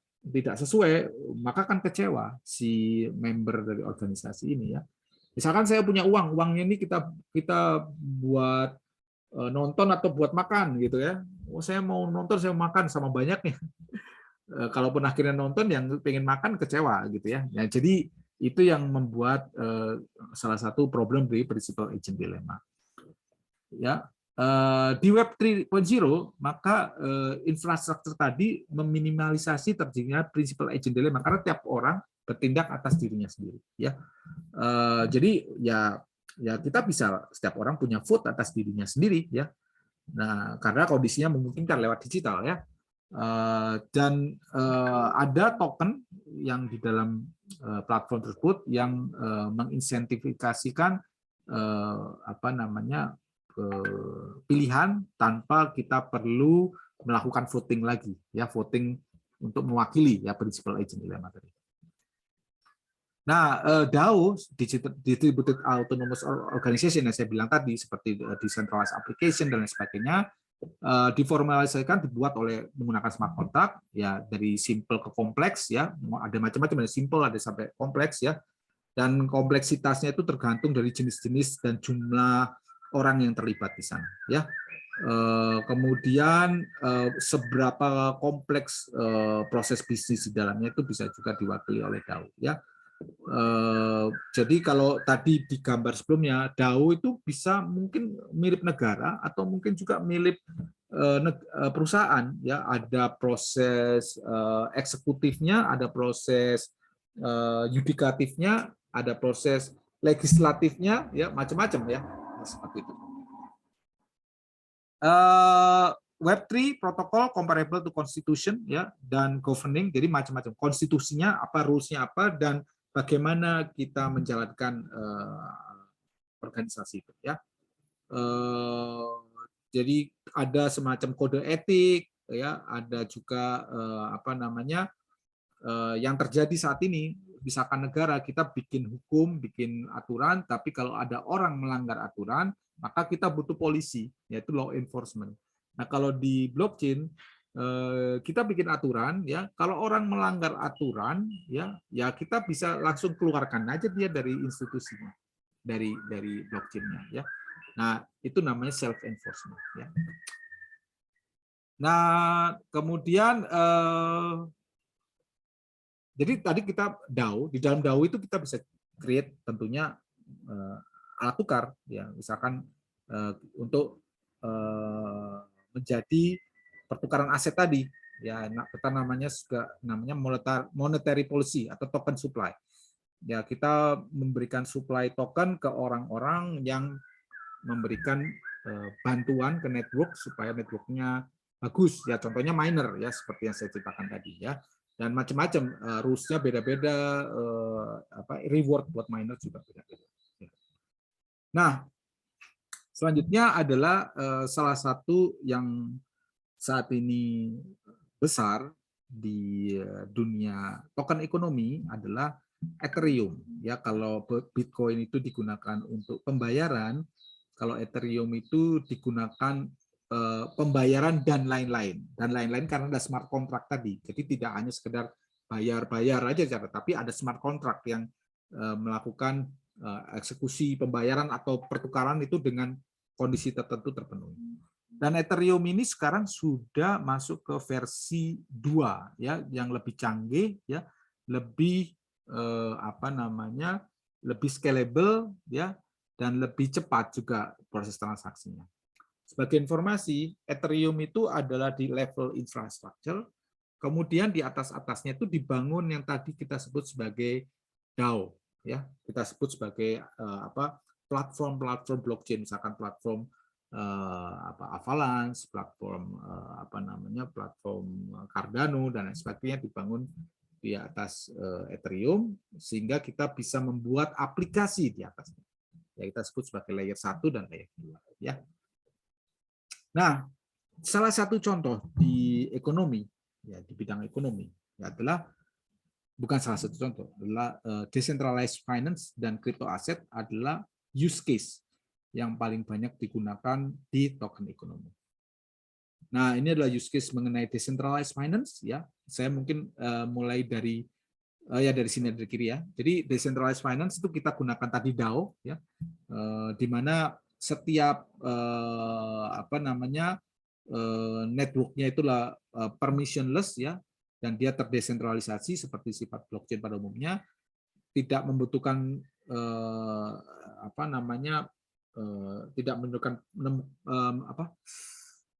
sesuai, maka kan kecewa si member dari organisasi ini, ya. Misalkan saya punya uangnya ini kita buat nonton atau buat makan gitu, ya. Oh, saya mau nonton, saya mau makan sama banyaknya. Kalaupun akhirnya nonton, yang pengen makan kecewa gitu, ya. Ya, jadi itu yang membuat salah satu problem dari principal agent dilemma. Ya, di Web 3.0 maka infrastruktur tadi meminimalisasi terjadinya principal agent dilemma karena tiap orang bertindak atas dirinya sendiri, ya. Jadi ya kita bisa, setiap orang punya vote atas dirinya sendiri, ya. Nah, karena kondisinya memungkinkan lewat digital, ya. Dan ada token yang di dalam platform tersebut yang menginsentifikasikan apa namanya, pilihan tanpa kita perlu melakukan voting lagi, ya, voting untuk mewakili, ya, principal agent dilemma tadi. Nah, DAO, Distributed Autonomous Organization, yang saya bilang tadi, seperti decentralized application dan lain sebagainya, diformalisasikan, dibuat oleh menggunakan smart contract, ya dari simple ke kompleks, ya ada macam-macam, ada simple, ada sampai kompleks, ya. Dan kompleksitasnya itu tergantung dari jenis-jenis dan jumlah orang yang terlibat di sana, ya. Kemudian seberapa kompleks proses bisnis di dalamnya itu bisa juga diwakili oleh DAO, ya. Jadi kalau tadi di gambar sebelumnya, DAO itu bisa mungkin mirip negara atau mungkin juga mirip perusahaan, ya. Ada proses eksekutifnya, ada proses yudikatifnya, ada proses legislatifnya, ya, macam-macam, ya, seperti itu. Web3 protokol comparable to constitution, ya, dan governing, jadi macam-macam konstitusinya apa, rules-nya apa, dan bagaimana kita menjalankan organisasi itu, ya. Jadi ada semacam kode etik, ya, ada juga apa namanya yang terjadi saat ini. Misalkan negara kita bikin hukum, bikin aturan, tapi kalau ada orang melanggar aturan, maka kita butuh polisi, yaitu law enforcement. Nah, kalau di blockchain kita bikin aturan, ya, kalau orang melanggar aturan, ya kita bisa langsung keluarkan aja dia dari institusinya, dari blockchain-nya, ya. Nah, itu namanya self enforcement, ya. Nah, kemudian jadi tadi kita DAO, di dalam DAO itu kita bisa create tentunya alat tukar, ya, misalkan untuk menjadi pertukaran aset tadi, ya, kita namanya monetary policy atau token supply. Ya, kita memberikan supply token ke orang-orang yang memberikan bantuan ke network supaya networknya bagus, ya, contohnya miner, ya, seperti yang saya ceritakan tadi, ya. Dan macam-macam rules-nya beda-beda, reward buat miner juga beda-beda. Nah, selanjutnya adalah salah satu yang saat ini besar di dunia token ekonomi adalah Ethereum. Ya, kalau Bitcoin itu digunakan untuk pembayaran, kalau Ethereum itu digunakan pembayaran dan lain-lain. Dan lain-lain karena ada smart contract tadi. Jadi tidak hanya sekedar bayar-bayar aja, tapi ada smart contract yang melakukan eksekusi pembayaran atau pertukaran itu dengan kondisi tertentu terpenuhi. Dan Ethereum ini sekarang sudah masuk ke versi 2, ya, yang lebih canggih, ya, lebih apa namanya, lebih scalable, ya, dan lebih cepat juga proses transaksinya. Sebagai informasi, Ethereum itu adalah di level infrastructure, kemudian di atas-atasnya itu dibangun yang tadi kita sebut sebagai DAO, ya, kita sebut sebagai platform-platform blockchain, misalkan platform Avalanche, platform platform Cardano dan lain sebagainya dibangun di atas Ethereum sehingga kita bisa membuat aplikasi di atasnya. Ya, kita sebut sebagai layer 1 dan layer 2, ya. Nah, salah satu contoh di ekonomi, ya, di bidang ekonomi, ya, adalah bukan salah satu contoh, adalah decentralized finance dan crypto asset adalah use case yang paling banyak digunakan di token ekonomi. Nah, ini adalah use case mengenai decentralized finance, ya. Saya mungkin mulai dari sini, dari kiri, ya. Jadi decentralized finance itu kita gunakan tadi DAO, ya, di mana setiap networknya itulah permissionless, ya, dan dia terdesentralisasi seperti sifat blockchain pada umumnya, tidak membutuhkan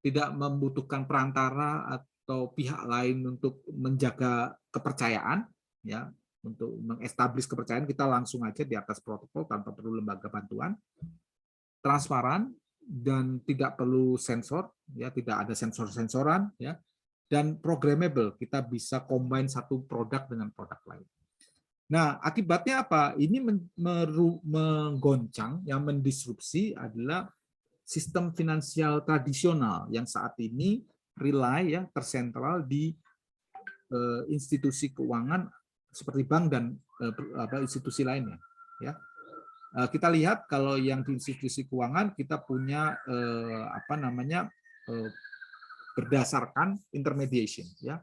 tidak membutuhkan perantara atau pihak lain untuk menjaga kepercayaan, ya, untuk mengestablish kepercayaan. Kita langsung aja di atas protokol tanpa perlu lembaga bantuan, transparan dan tidak perlu sensor, ya, tidak ada sensor-sensoran, ya, dan programmable. Kita bisa combine satu produk dengan produk lain. Nah, akibatnya apa? Ini menggoncang, yang mendisrupsi adalah sistem finansial tradisional yang saat ini rely, ya, tersentral di institusi keuangan seperti bank dan institusi lainnya, ya. Kita lihat kalau yang di institusi keuangan kita punya berdasarkan intermediation, ya.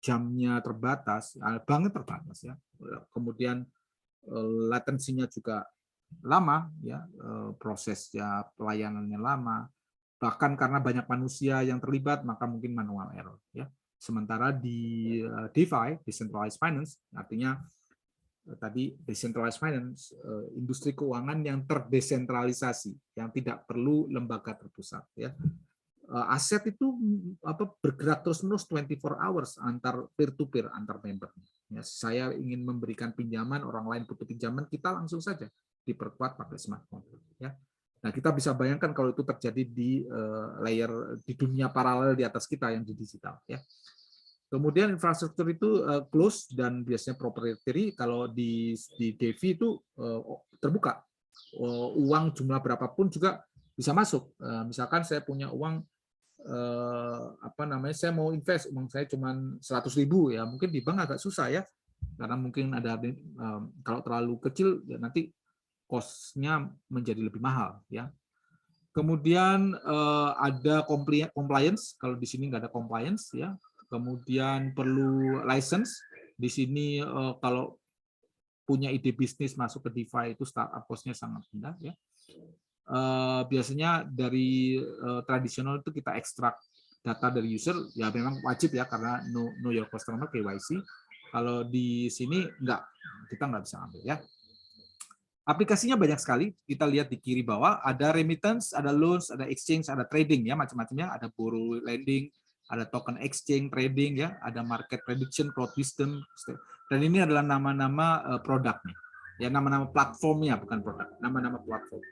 Jamnya terbatas, banknya terbatas, ya. Kemudian latensinya juga lama, ya, prosesnya pelayanannya lama. Bahkan karena banyak manusia yang terlibat, maka mungkin manual error, ya. Sementara di DeFi, decentralized finance, artinya tadi decentralized finance, industri keuangan yang terdesentralisasi, yang tidak perlu lembaga terpusat, ya. Aset itu bergerak terus-menerus 24 hours antar peer to peer, antar member. Ya, saya ingin memberikan pinjaman, orang lain butuh pinjaman, kita langsung saja diperkuat pakai smart contract, ya. Nah, kita bisa bayangkan kalau itu terjadi di layer di dunia paralel di atas kita yang di digital, ya. Kemudian infrastruktur itu close dan biasanya proprietary. Kalau di DeFi itu terbuka. Uang jumlah berapapun juga bisa masuk. Misalkan saya punya uang, saya mau invest, uang saya cuma 100.000, ya mungkin di bank agak susah, ya, karena mungkin ada kalau terlalu kecil ya nanti cost-nya menjadi lebih mahal, ya. Kemudian ada compliance, kalau di sini nggak ada compliance, ya. Kemudian perlu license. Di sini kalau punya ide bisnis masuk ke DeFi itu startup cost-nya sangat rendah, ya. Biasanya dari tradisional itu kita ekstrak data dari user, ya memang wajib, ya, karena know your customer, KYC. Kalau di sini enggak, kita nggak bisa ambil, ya. Aplikasinya banyak sekali. Kita lihat di kiri bawah, ada remittance, ada loans, ada exchange, ada trading, ya, macam-macamnya. Ada borrow lending, ada token exchange trading, ya, ada market prediction, cloud wisdom, dan ini adalah nama-nama produknya, ya, nama-nama platformnya, bukan produk, nama-nama platform.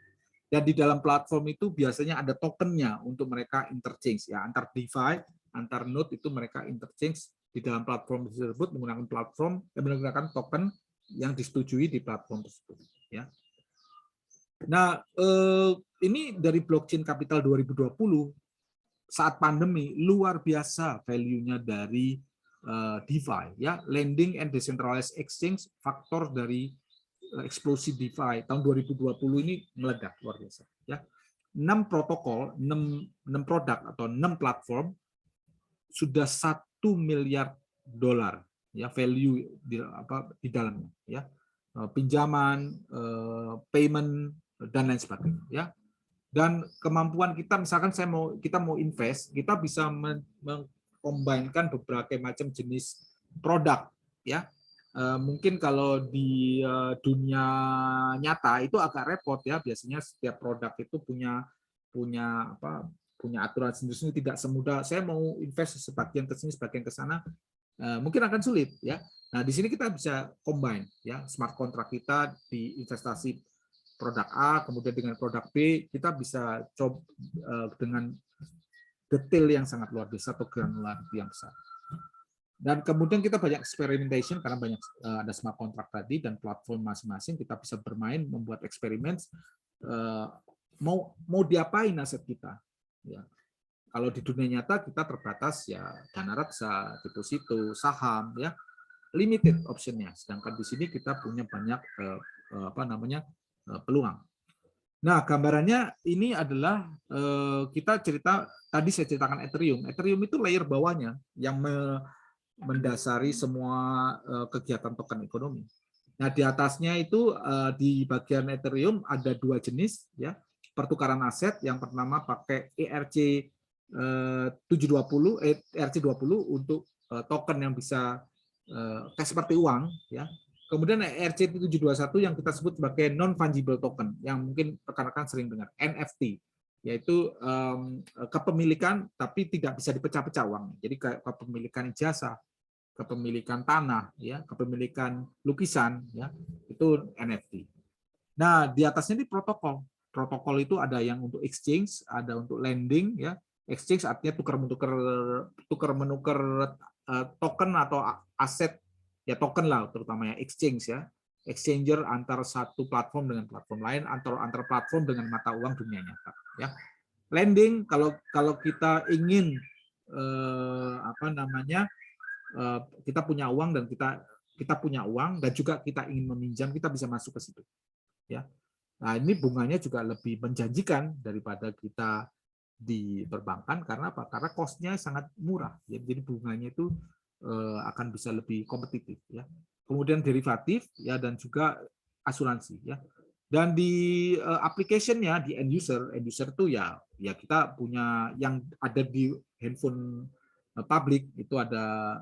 Dan di dalam platform itu biasanya ada tokennya untuk mereka interchange, ya, antar DeFi, antar node itu mereka interchange di dalam platform tersebut menggunakan token yang disetujui di platform tersebut, ya. Nah, ini dari blockchain capital 2020 saat pandemi luar biasa value-nya dari DeFi, ya, lending and decentralized exchange, faktor dari eksplosi DeFi tahun 2020 ini meledak luar biasa, ya. 6 protokol, 6 produk atau 6 platform sudah $1 miliar, ya, value di dalamnya, ya. Pinjaman, payment, dan lain sebagainya, ya. Dan kemampuan kita, misalkan kita mau invest, kita bisa mengkombinkan berbagai macam jenis produk, ya. Mungkin kalau di dunia nyata itu agak repot, ya. Biasanya setiap produk itu punya aturan sendiri, tidak semudah saya mau invest sebagian ke sini, sebagian ke sana, mungkin akan sulit, ya. Nah, di sini kita bisa combine, ya, smart contract kita di investasi produk A, kemudian dengan produk B, kita bisa coba dengan detail yang sangat luar biasa atau granular yang besar. Dan kemudian kita banyak experimentation karena banyak ada smart contract tadi dan platform masing-masing, kita bisa bermain membuat eksperimen, mau diapain aset kita, ya. Kalau di dunia nyata kita terbatas, ya, dana reksa, deposito, saham, ya, limited optionnya. Sedangkan di sini kita punya banyak peluang. Nah, gambarannya ini adalah kita cerita tadi saya ceritakan Ethereum. Ethereum itu layer bawahnya yang mendasari semua kegiatan token ekonomi. Nah, di atasnya itu di bagian Ethereum ada 2 jenis, ya, pertukaran aset. Yang pertama pakai ERC20 untuk token yang bisa kayak seperti uang, ya. Kemudian ERC721 yang kita sebut sebagai non fungible token, yang mungkin rekan-rekan sering dengar, NFT, yaitu kepemilikan tapi tidak bisa dipecah-pecah uang. Jadi kepemilikan jasa, kepemilikan tanah, ya, kepemilikan lukisan, ya, itu NFT. Nah, di atasnya ini protokol. Protokol itu ada yang untuk exchange, ada untuk lending, ya. Exchange artinya tukar-menukar token atau aset, ya, token lah terutama, ya, exchange, ya. Exchanger antar satu platform dengan platform lain, antar platform dengan mata uang dunia nyata, ya. Lending kalau kita ingin kita punya uang dan kita punya uang dan juga kita ingin meminjam, kita bisa masuk ke situ, ya. Nah, ini bunganya juga lebih menjanjikan daripada kita di perbankan. Karena apa? Karena cost-nya sangat murah, ya. Jadi bunganya itu akan bisa lebih kompetitif, ya. Kemudian derivatif, ya, dan juga asuransi, ya. Dan di application-nya, di end user itu ya kita punya yang ada di handphone publik itu ada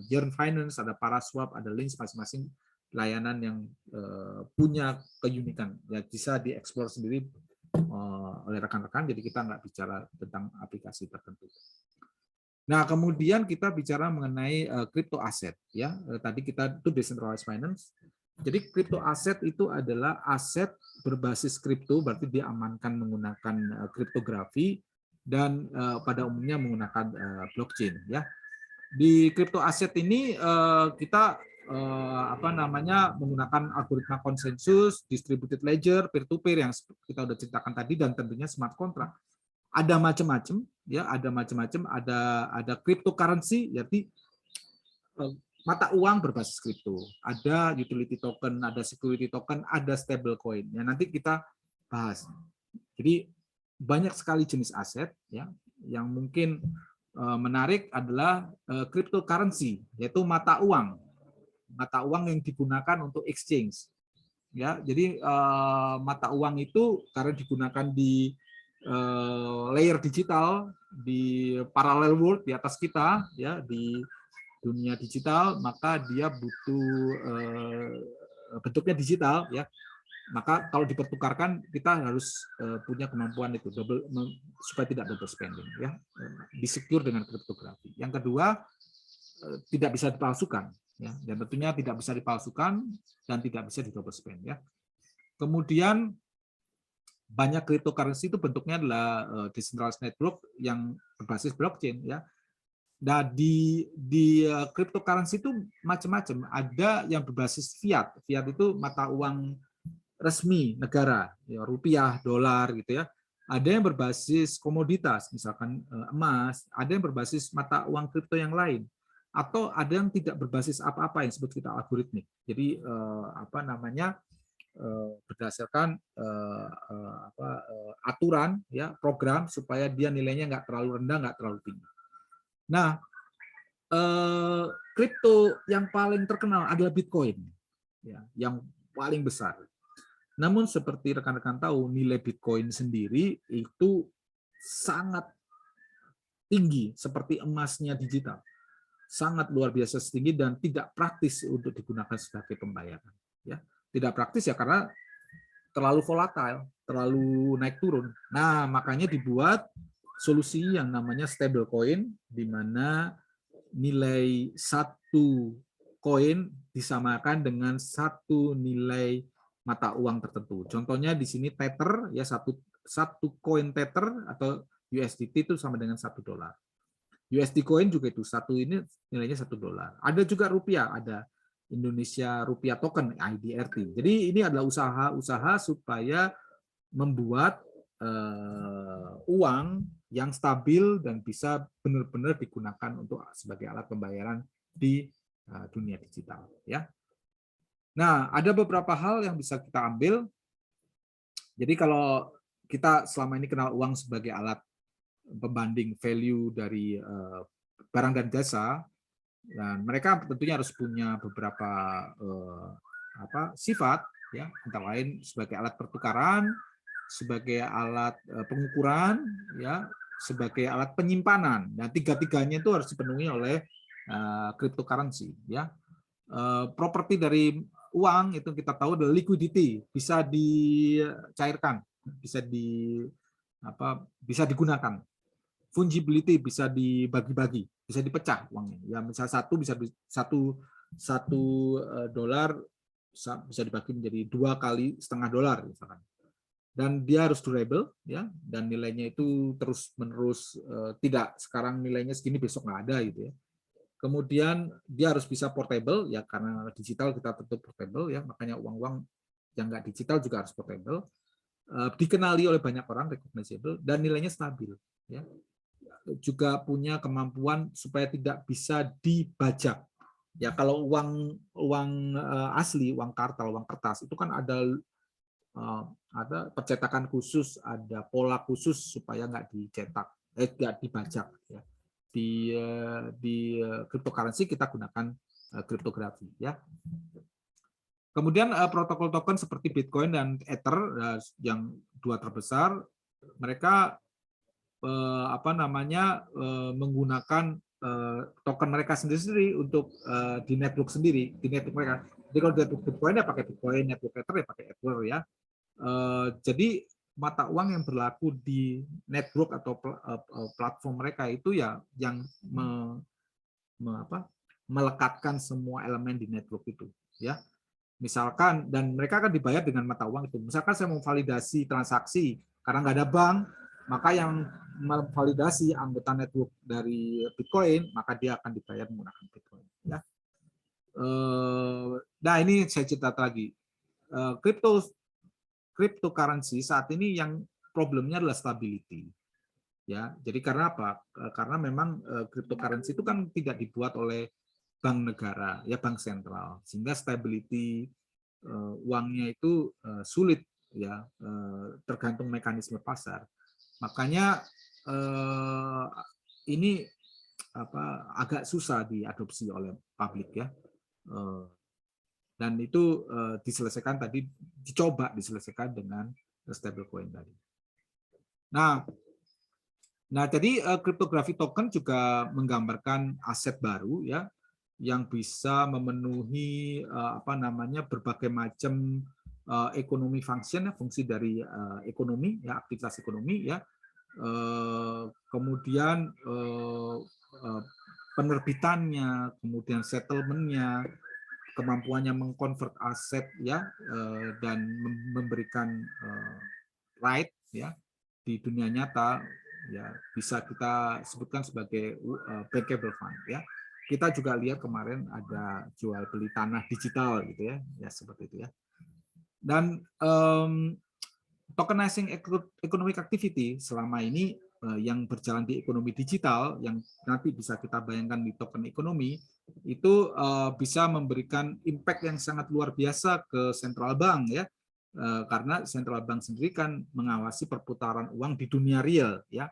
Yearn Finance, ada Paraswap, ada Lynx, masing-masing layanan yang punya keunikan, ya, bisa dieksplor sendiri oleh rekan-rekan. Jadi kita nggak bicara tentang aplikasi tertentu. Nah, kemudian kita bicara mengenai crypto asset, ya. Tadi kita itu decentralized finance. Jadi crypto asset itu adalah aset berbasis kripto, berarti diamankan menggunakan kriptografi dan pada umumnya menggunakan blockchain, ya. Di crypto asset ini kita menggunakan algoritma konsensus, distributed ledger, peer to peer yang kita udah ceritakan tadi, dan tentunya smart contract. Ada macam-macam, ya, ada cryptocurrency, jadi mata uang berbasis kripto, ada utility token, ada security token, ada stable coin. Ya, nanti kita bahas. Jadi banyak sekali jenis aset, ya. Yang mungkin menarik adalah cryptocurrency, yaitu mata uang yang digunakan untuk exchange. Ya, jadi mata uang itu karena digunakan di layer digital, di parallel world, di atas kita, ya, di dunia digital, maka dia butuh bentuknya digital, ya. Maka kalau dipertukarkan kita harus punya kemampuan itu supaya tidak double spending, ya, disecure dengan kriptografi. Yang kedua, tidak bisa dipalsukan, ya, dan tentunya tidak bisa dipalsukan dan tidak bisa di double spend, ya. Kemudian banyak cryptocurrency itu bentuknya adalah decentralized network yang berbasis blockchain, ya. Nah, di cryptocurrency itu macam-macam. Ada yang berbasis fiat. Fiat itu mata uang resmi negara, ya, rupiah, dolar, gitu, ya. Ada yang berbasis komoditas, misalkan emas. Ada yang berbasis mata uang kripto yang lain. Atau ada yang tidak berbasis apa-apa yang disebut kita algoritmik. Jadi berdasarkan aturan, ya, program supaya dia nilainya nggak terlalu rendah, nggak terlalu tinggi. Nah, kripto yang paling terkenal adalah Bitcoin, ya, yang paling besar. Namun seperti rekan-rekan tahu, nilai Bitcoin sendiri itu sangat tinggi, seperti emasnya digital. Sangat luar biasa tinggi dan tidak praktis untuk digunakan sebagai pembayaran. Ya, tidak praktis ya karena terlalu volatile, terlalu naik turun. Nah, makanya dibuat solusi yang namanya stablecoin, di mana nilai satu koin disamakan dengan satu nilai mata uang tertentu. Contohnya di sini Tether, ya, satu koin Tether atau USDT itu sama dengan $1. USD coin juga itu satu ini nilainya $1. Ada juga rupiah, ada Indonesia Rupiah Token IDRT. Jadi ini adalah usaha-usaha supaya membuat uang yang stabil dan bisa benar-benar digunakan untuk sebagai alat pembayaran di dunia digital, ya. Nah, ada beberapa hal yang bisa kita ambil. Jadi kalau kita selama ini kenal uang sebagai alat pembanding value dari barang dan jasa, dan mereka tentunya harus punya beberapa sifat, ya, antara lain sebagai alat pertukaran, sebagai alat pengukuran, ya, sebagai alat penyimpanan. Dan tiga-tiganya itu harus dipenuhi oleh cryptocurrency, ya. Properti dari uang itu kita tahu adalah liquidity, bisa dicairkan, bisa digunakan. Fungibility, bisa dibagi-bagi, bisa dipecah uangnya. Ya, misal satu dolar bisa dibagi menjadi 2 kali setengah dolar, misalkan. Dan dia harus durable, ya, dan nilainya itu terus-menerus, tidak sekarang nilainya segini besok nggak ada, gitu, ya. Kemudian dia harus bisa portable, ya, karena digital kita tentu portable, ya, makanya uang-uang yang nggak digital juga harus portable. Dikenali oleh banyak orang, recognizable, dan nilainya stabil, ya. Juga punya kemampuan supaya tidak bisa dibajak. Ya, kalau uang asli, uang kartal, uang kertas itu kan ada ada percetakan khusus, ada pola khusus supaya nggak dicetak, nggak dibajak. Ya. Di cryptocurrency kita gunakan kriptografi. Ya. Kemudian protokol token seperti Bitcoin dan Ether yang dua terbesar, mereka menggunakan token mereka sendiri untuk di network sendiri, di network mereka. Jadi kalau network Bitcoin ya pakai Bitcoin, network Ether ya pakai Ether ya. Jadi mata uang yang berlaku di network atau platform mereka itu ya yang melekatkan semua elemen di network itu, ya. Misalkan, dan mereka akan dibayar dengan mata uang itu. Misalkan saya mau validasi transaksi karena nggak ada bank, maka yang memvalidasi anggota network dari Bitcoin, maka dia akan dibayar menggunakan Bitcoin. Ya. Nah ini saya cerita lagi. Cryptocurrency saat ini yang problemnya adalah stability. Ya, jadi karena apa? Karena memang cryptocurrency itu kan tidak dibuat oleh bank negara, ya bank sentral, sehingga stability uangnya itu sulit, ya, tergantung mekanisme pasar. Makanya ini agak susah diadopsi oleh publik, ya. Dan itu diselesaikan tadi, dicoba diselesaikan dengan stablecoin tadi. Nah, jadi kriptografi token juga menggambarkan aset baru, ya, yang bisa memenuhi berbagai macam ekonomi function, fungsi dari ekonomi, ya, aktivitas ekonomi, ya. Kemudian penerbitannya, kemudian settlement-nya, kemampuannya mengkonvert aset, ya, dan memberikan right, ya, di dunia nyata, ya, bisa kita sebutkan sebagai bankable fund, ya. Kita juga lihat kemarin ada jual beli tanah digital gitu, ya, ya seperti itu, ya. Dan tokenizing economic activity selama ini yang berjalan di ekonomi digital, yang nanti bisa kita bayangkan di token ekonomi, itu bisa memberikan impact yang sangat luar biasa ke central bank, ya, karena central bank sendiri kan mengawasi perputaran uang di dunia real, ya.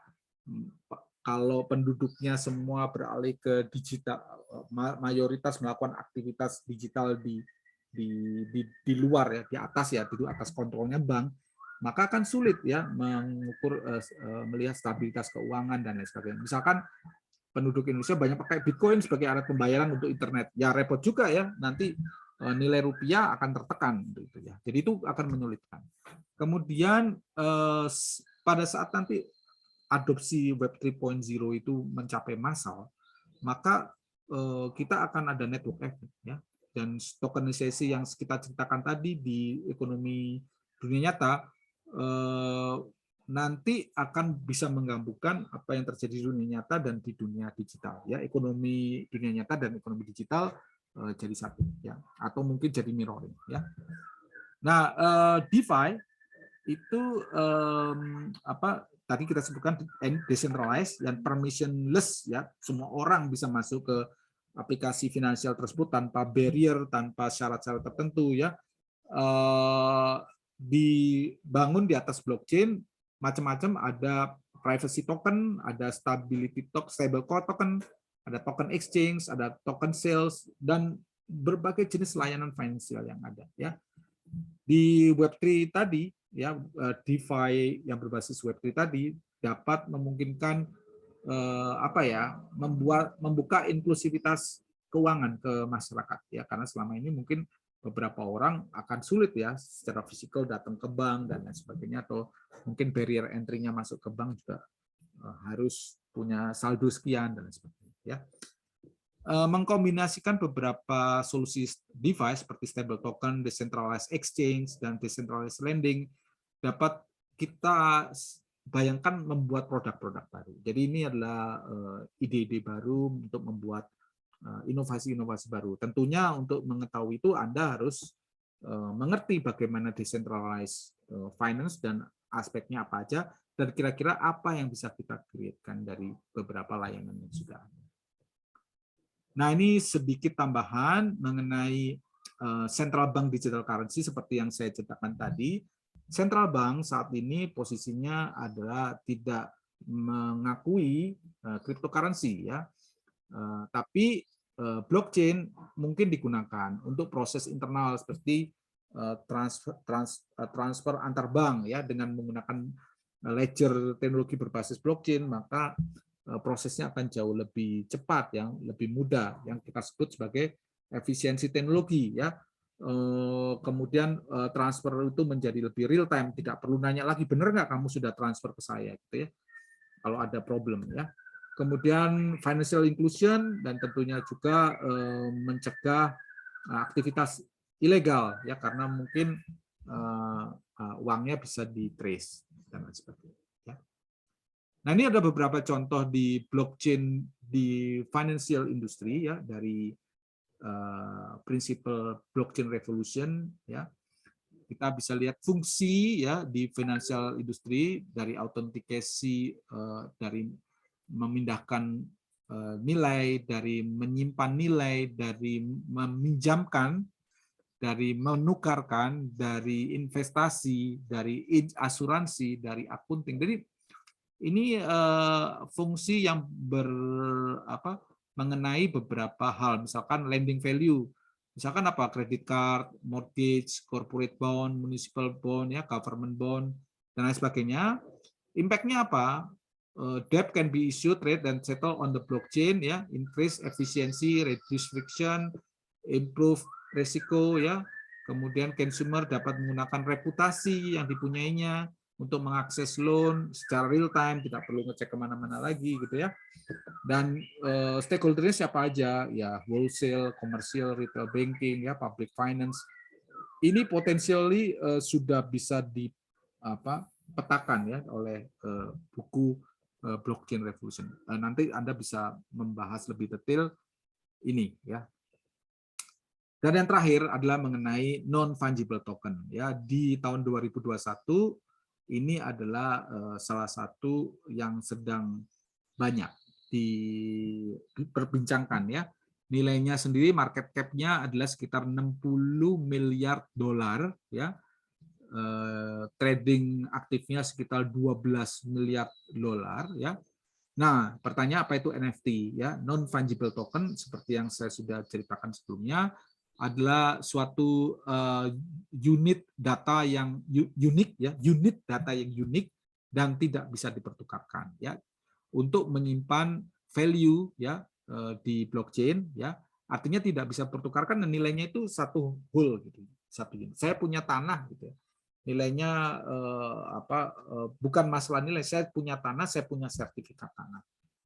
Kalau penduduknya semua beralih ke digital, mayoritas melakukan aktivitas digital di luar, ya, di atas kontrolnya bank, maka akan sulit, ya, mengukur, melihat stabilitas keuangan dan lain sebagainya. Misalkan penduduk Indonesia banyak pakai Bitcoin sebagai alat pembayaran untuk internet, ya repot juga, ya, nanti nilai rupiah akan tertekan, gitu, ya. Jadi itu akan menyulitkan. Kemudian pada saat nanti adopsi Web 3.0 itu mencapai massal, maka kita akan ada network effect, ya. Dan tokenisasi yang kita ceritakan tadi di ekonomi dunia nyata nanti akan bisa menggabungkan apa yang terjadi di dunia nyata dan di dunia digital, ya. Ekonomi dunia nyata dan ekonomi digital jadi satu, ya, atau mungkin jadi mirroring, ya. Nah, DeFi itu tadi kita sebutkan decentralized dan permissionless, ya, semua orang bisa masuk ke aplikasi finansial tersebut tanpa barrier, tanpa syarat-syarat tertentu, ya. Dibangun di atas blockchain, macam-macam, ada privacy token, ada stability token, stablecoin token, ada token exchange, ada token sales, dan berbagai jenis layanan finansial yang ada, ya. Di Web3 tadi, ya, DeFi yang berbasis Web3 tadi dapat memungkinkan membuka inklusivitas keuangan ke masyarakat, ya, karena selama ini mungkin beberapa orang akan sulit, ya, secara fisikal datang ke bank dan lain sebagainya, atau mungkin barrier entry-nya masuk ke bank juga harus punya saldo sekian dan lain sebagainya, ya. Mengkombinasikan beberapa solusi DeFi seperti stable token, decentralized exchange, dan decentralized lending dapat kita bayangkan membuat produk-produk baru. Jadi ini adalah ide-ide baru untuk membuat inovasi-inovasi baru. Tentunya untuk mengetahui itu Anda harus mengerti bagaimana decentralized finance dan aspeknya apa aja, dan kira-kira apa yang bisa kita create-kan dari beberapa layanan yang sudah ada. Nah, ini sedikit tambahan mengenai central bank digital currency seperti yang saya ceritakan tadi. Central Bank saat ini posisinya adalah tidak mengakui cryptocurrency ya, tapi blockchain mungkin digunakan untuk proses internal seperti transfer antar bank ya, dengan menggunakan ledger teknologi berbasis blockchain, maka prosesnya akan jauh lebih cepat, yang lebih mudah, yang kita sebut sebagai efisiensi teknologi ya. Kemudian transfer itu menjadi lebih real time, tidak perlu nanya lagi benar nggak kamu sudah transfer ke saya gitu ya, kalau ada problem ya. Kemudian financial inclusion, dan tentunya juga mencegah aktivitas ilegal ya, karena mungkin uangnya bisa di trace dan lain sebagainya ya. Nah, ini ada beberapa contoh di blockchain di financial industry ya, dari prinsipal blockchain revolution ya. Kita bisa lihat fungsi ya di financial industry, dari autentikasi, dari memindahkan nilai, dari menyimpan nilai, dari meminjamkan, dari menukarkan, dari investasi, dari asuransi, dari akunting. Jadi ini fungsi yang mengenai beberapa hal, misalkan lending value, misalkan apa, credit card, mortgage, corporate bond, municipal bond, ya, government bond, dan lain sebagainya. Impact-nya apa? Debt can be issued, trade, and settle on the blockchain, ya, increase efficiency, reduce friction, improve resiko, ya. Kemudian consumer dapat menggunakan reputasi yang dipunyainya untuk mengakses loan secara real time, tidak perlu ngecek kemana-mana lagi gitu ya. Dan stakeholder-nya siapa aja ya, wholesale, komersial, retail banking ya, public finance. Ini potensially sudah bisa dipetakan ya oleh buku Blockchain Revolution. Nanti Anda bisa membahas lebih detail ini ya. Dan yang terakhir adalah mengenai non fungible token ya. Di tahun 2021 ini adalah salah satu yang sedang banyak diperbincangkan ya. Nilainya sendiri, market cap-nya adalah sekitar 60 miliar dolar ya. Trading aktifnya sekitar 12 miliar dolar ya. Nah, pertanyaan apa itu NFT ya? Non fungible token seperti yang saya sudah ceritakan sebelumnya adalah suatu unit data yang unik ya, unit data yang unik dan tidak bisa dipertukarkan ya, untuk menyimpan value ya di blockchain ya. Artinya tidak bisa dipertukarkan dan nilainya itu satu whole gitu. Satu unit. Saya punya tanah gitu ya. Nilainya bukan masalah nilai, saya punya tanah, saya punya sertifikat tanah.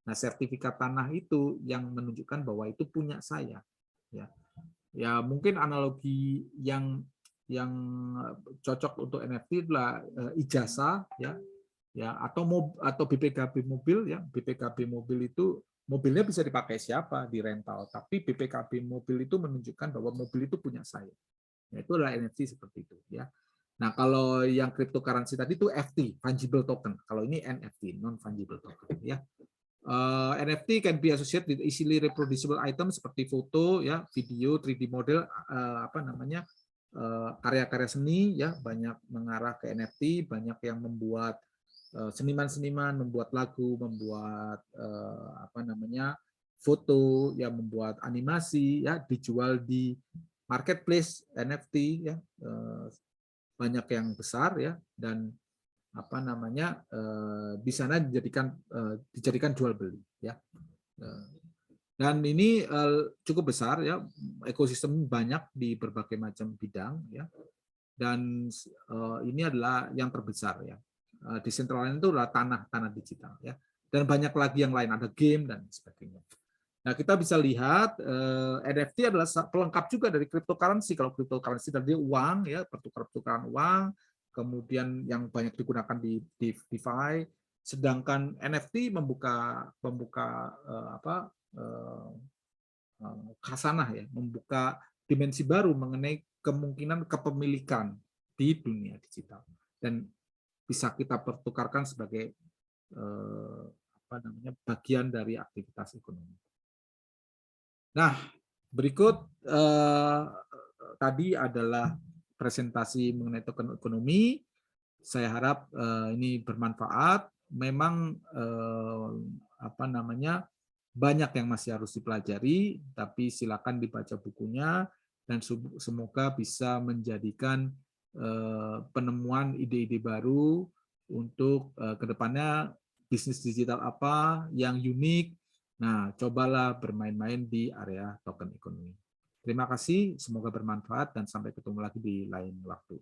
Nah, sertifikat tanah itu yang menunjukkan bahwa itu punya saya ya. Ya, mungkin analogi yang cocok untuk NFT adalah ijazah ya, atau BPKB mobil ya. BPKB mobil itu mobilnya bisa dipakai siapa, di rental, tapi BPKB mobil itu menunjukkan bahwa mobil itu punya saya. Ya, itu adalah NFT seperti itu ya. Nah, kalau yang cryptocurrency tadi itu FT, fungible token. Kalau ini NFT, non fungible token ya. NFT can be associated with easily reproducible items seperti foto, ya, video, 3D model, karya-karya seni, ya, banyak mengarah ke NFT, banyak yang membuat seniman-seniman membuat lagu, membuat foto, ya, membuat animasi, ya, dijual di marketplace NFT, ya, banyak yang besar, ya, dan di sana dijadikan jual beli ya. Dan ini cukup besar ya, ekosistem banyak di berbagai macam bidang ya. Dan ini adalah yang terbesar ya. Decentraland itu adalah tanah digital ya. Dan banyak lagi yang lain, ada game dan sebagainya. Nah, kita bisa lihat NFT adalah pelengkap juga dari cryptocurrency. Kalau cryptocurrency tadi uang ya, pertukaran uang, kemudian yang banyak digunakan di DeFi, sedangkan NFT membuka khasanah ya, membuka dimensi baru mengenai kemungkinan kepemilikan di dunia digital dan bisa kita pertukarkan sebagai bagian dari aktivitas ekonomi. Nah, berikut tadi adalah presentasi mengenai token ekonomi. Saya harap ini bermanfaat. Memang banyak yang masih harus dipelajari, tapi silakan dibaca bukunya dan semoga bisa menjadikan penemuan ide-ide baru untuk kedepannya bisnis digital apa yang unik. Nah, cobalah bermain-main di area token ekonomi. Terima kasih, semoga bermanfaat dan sampai ketemu lagi di lain waktu.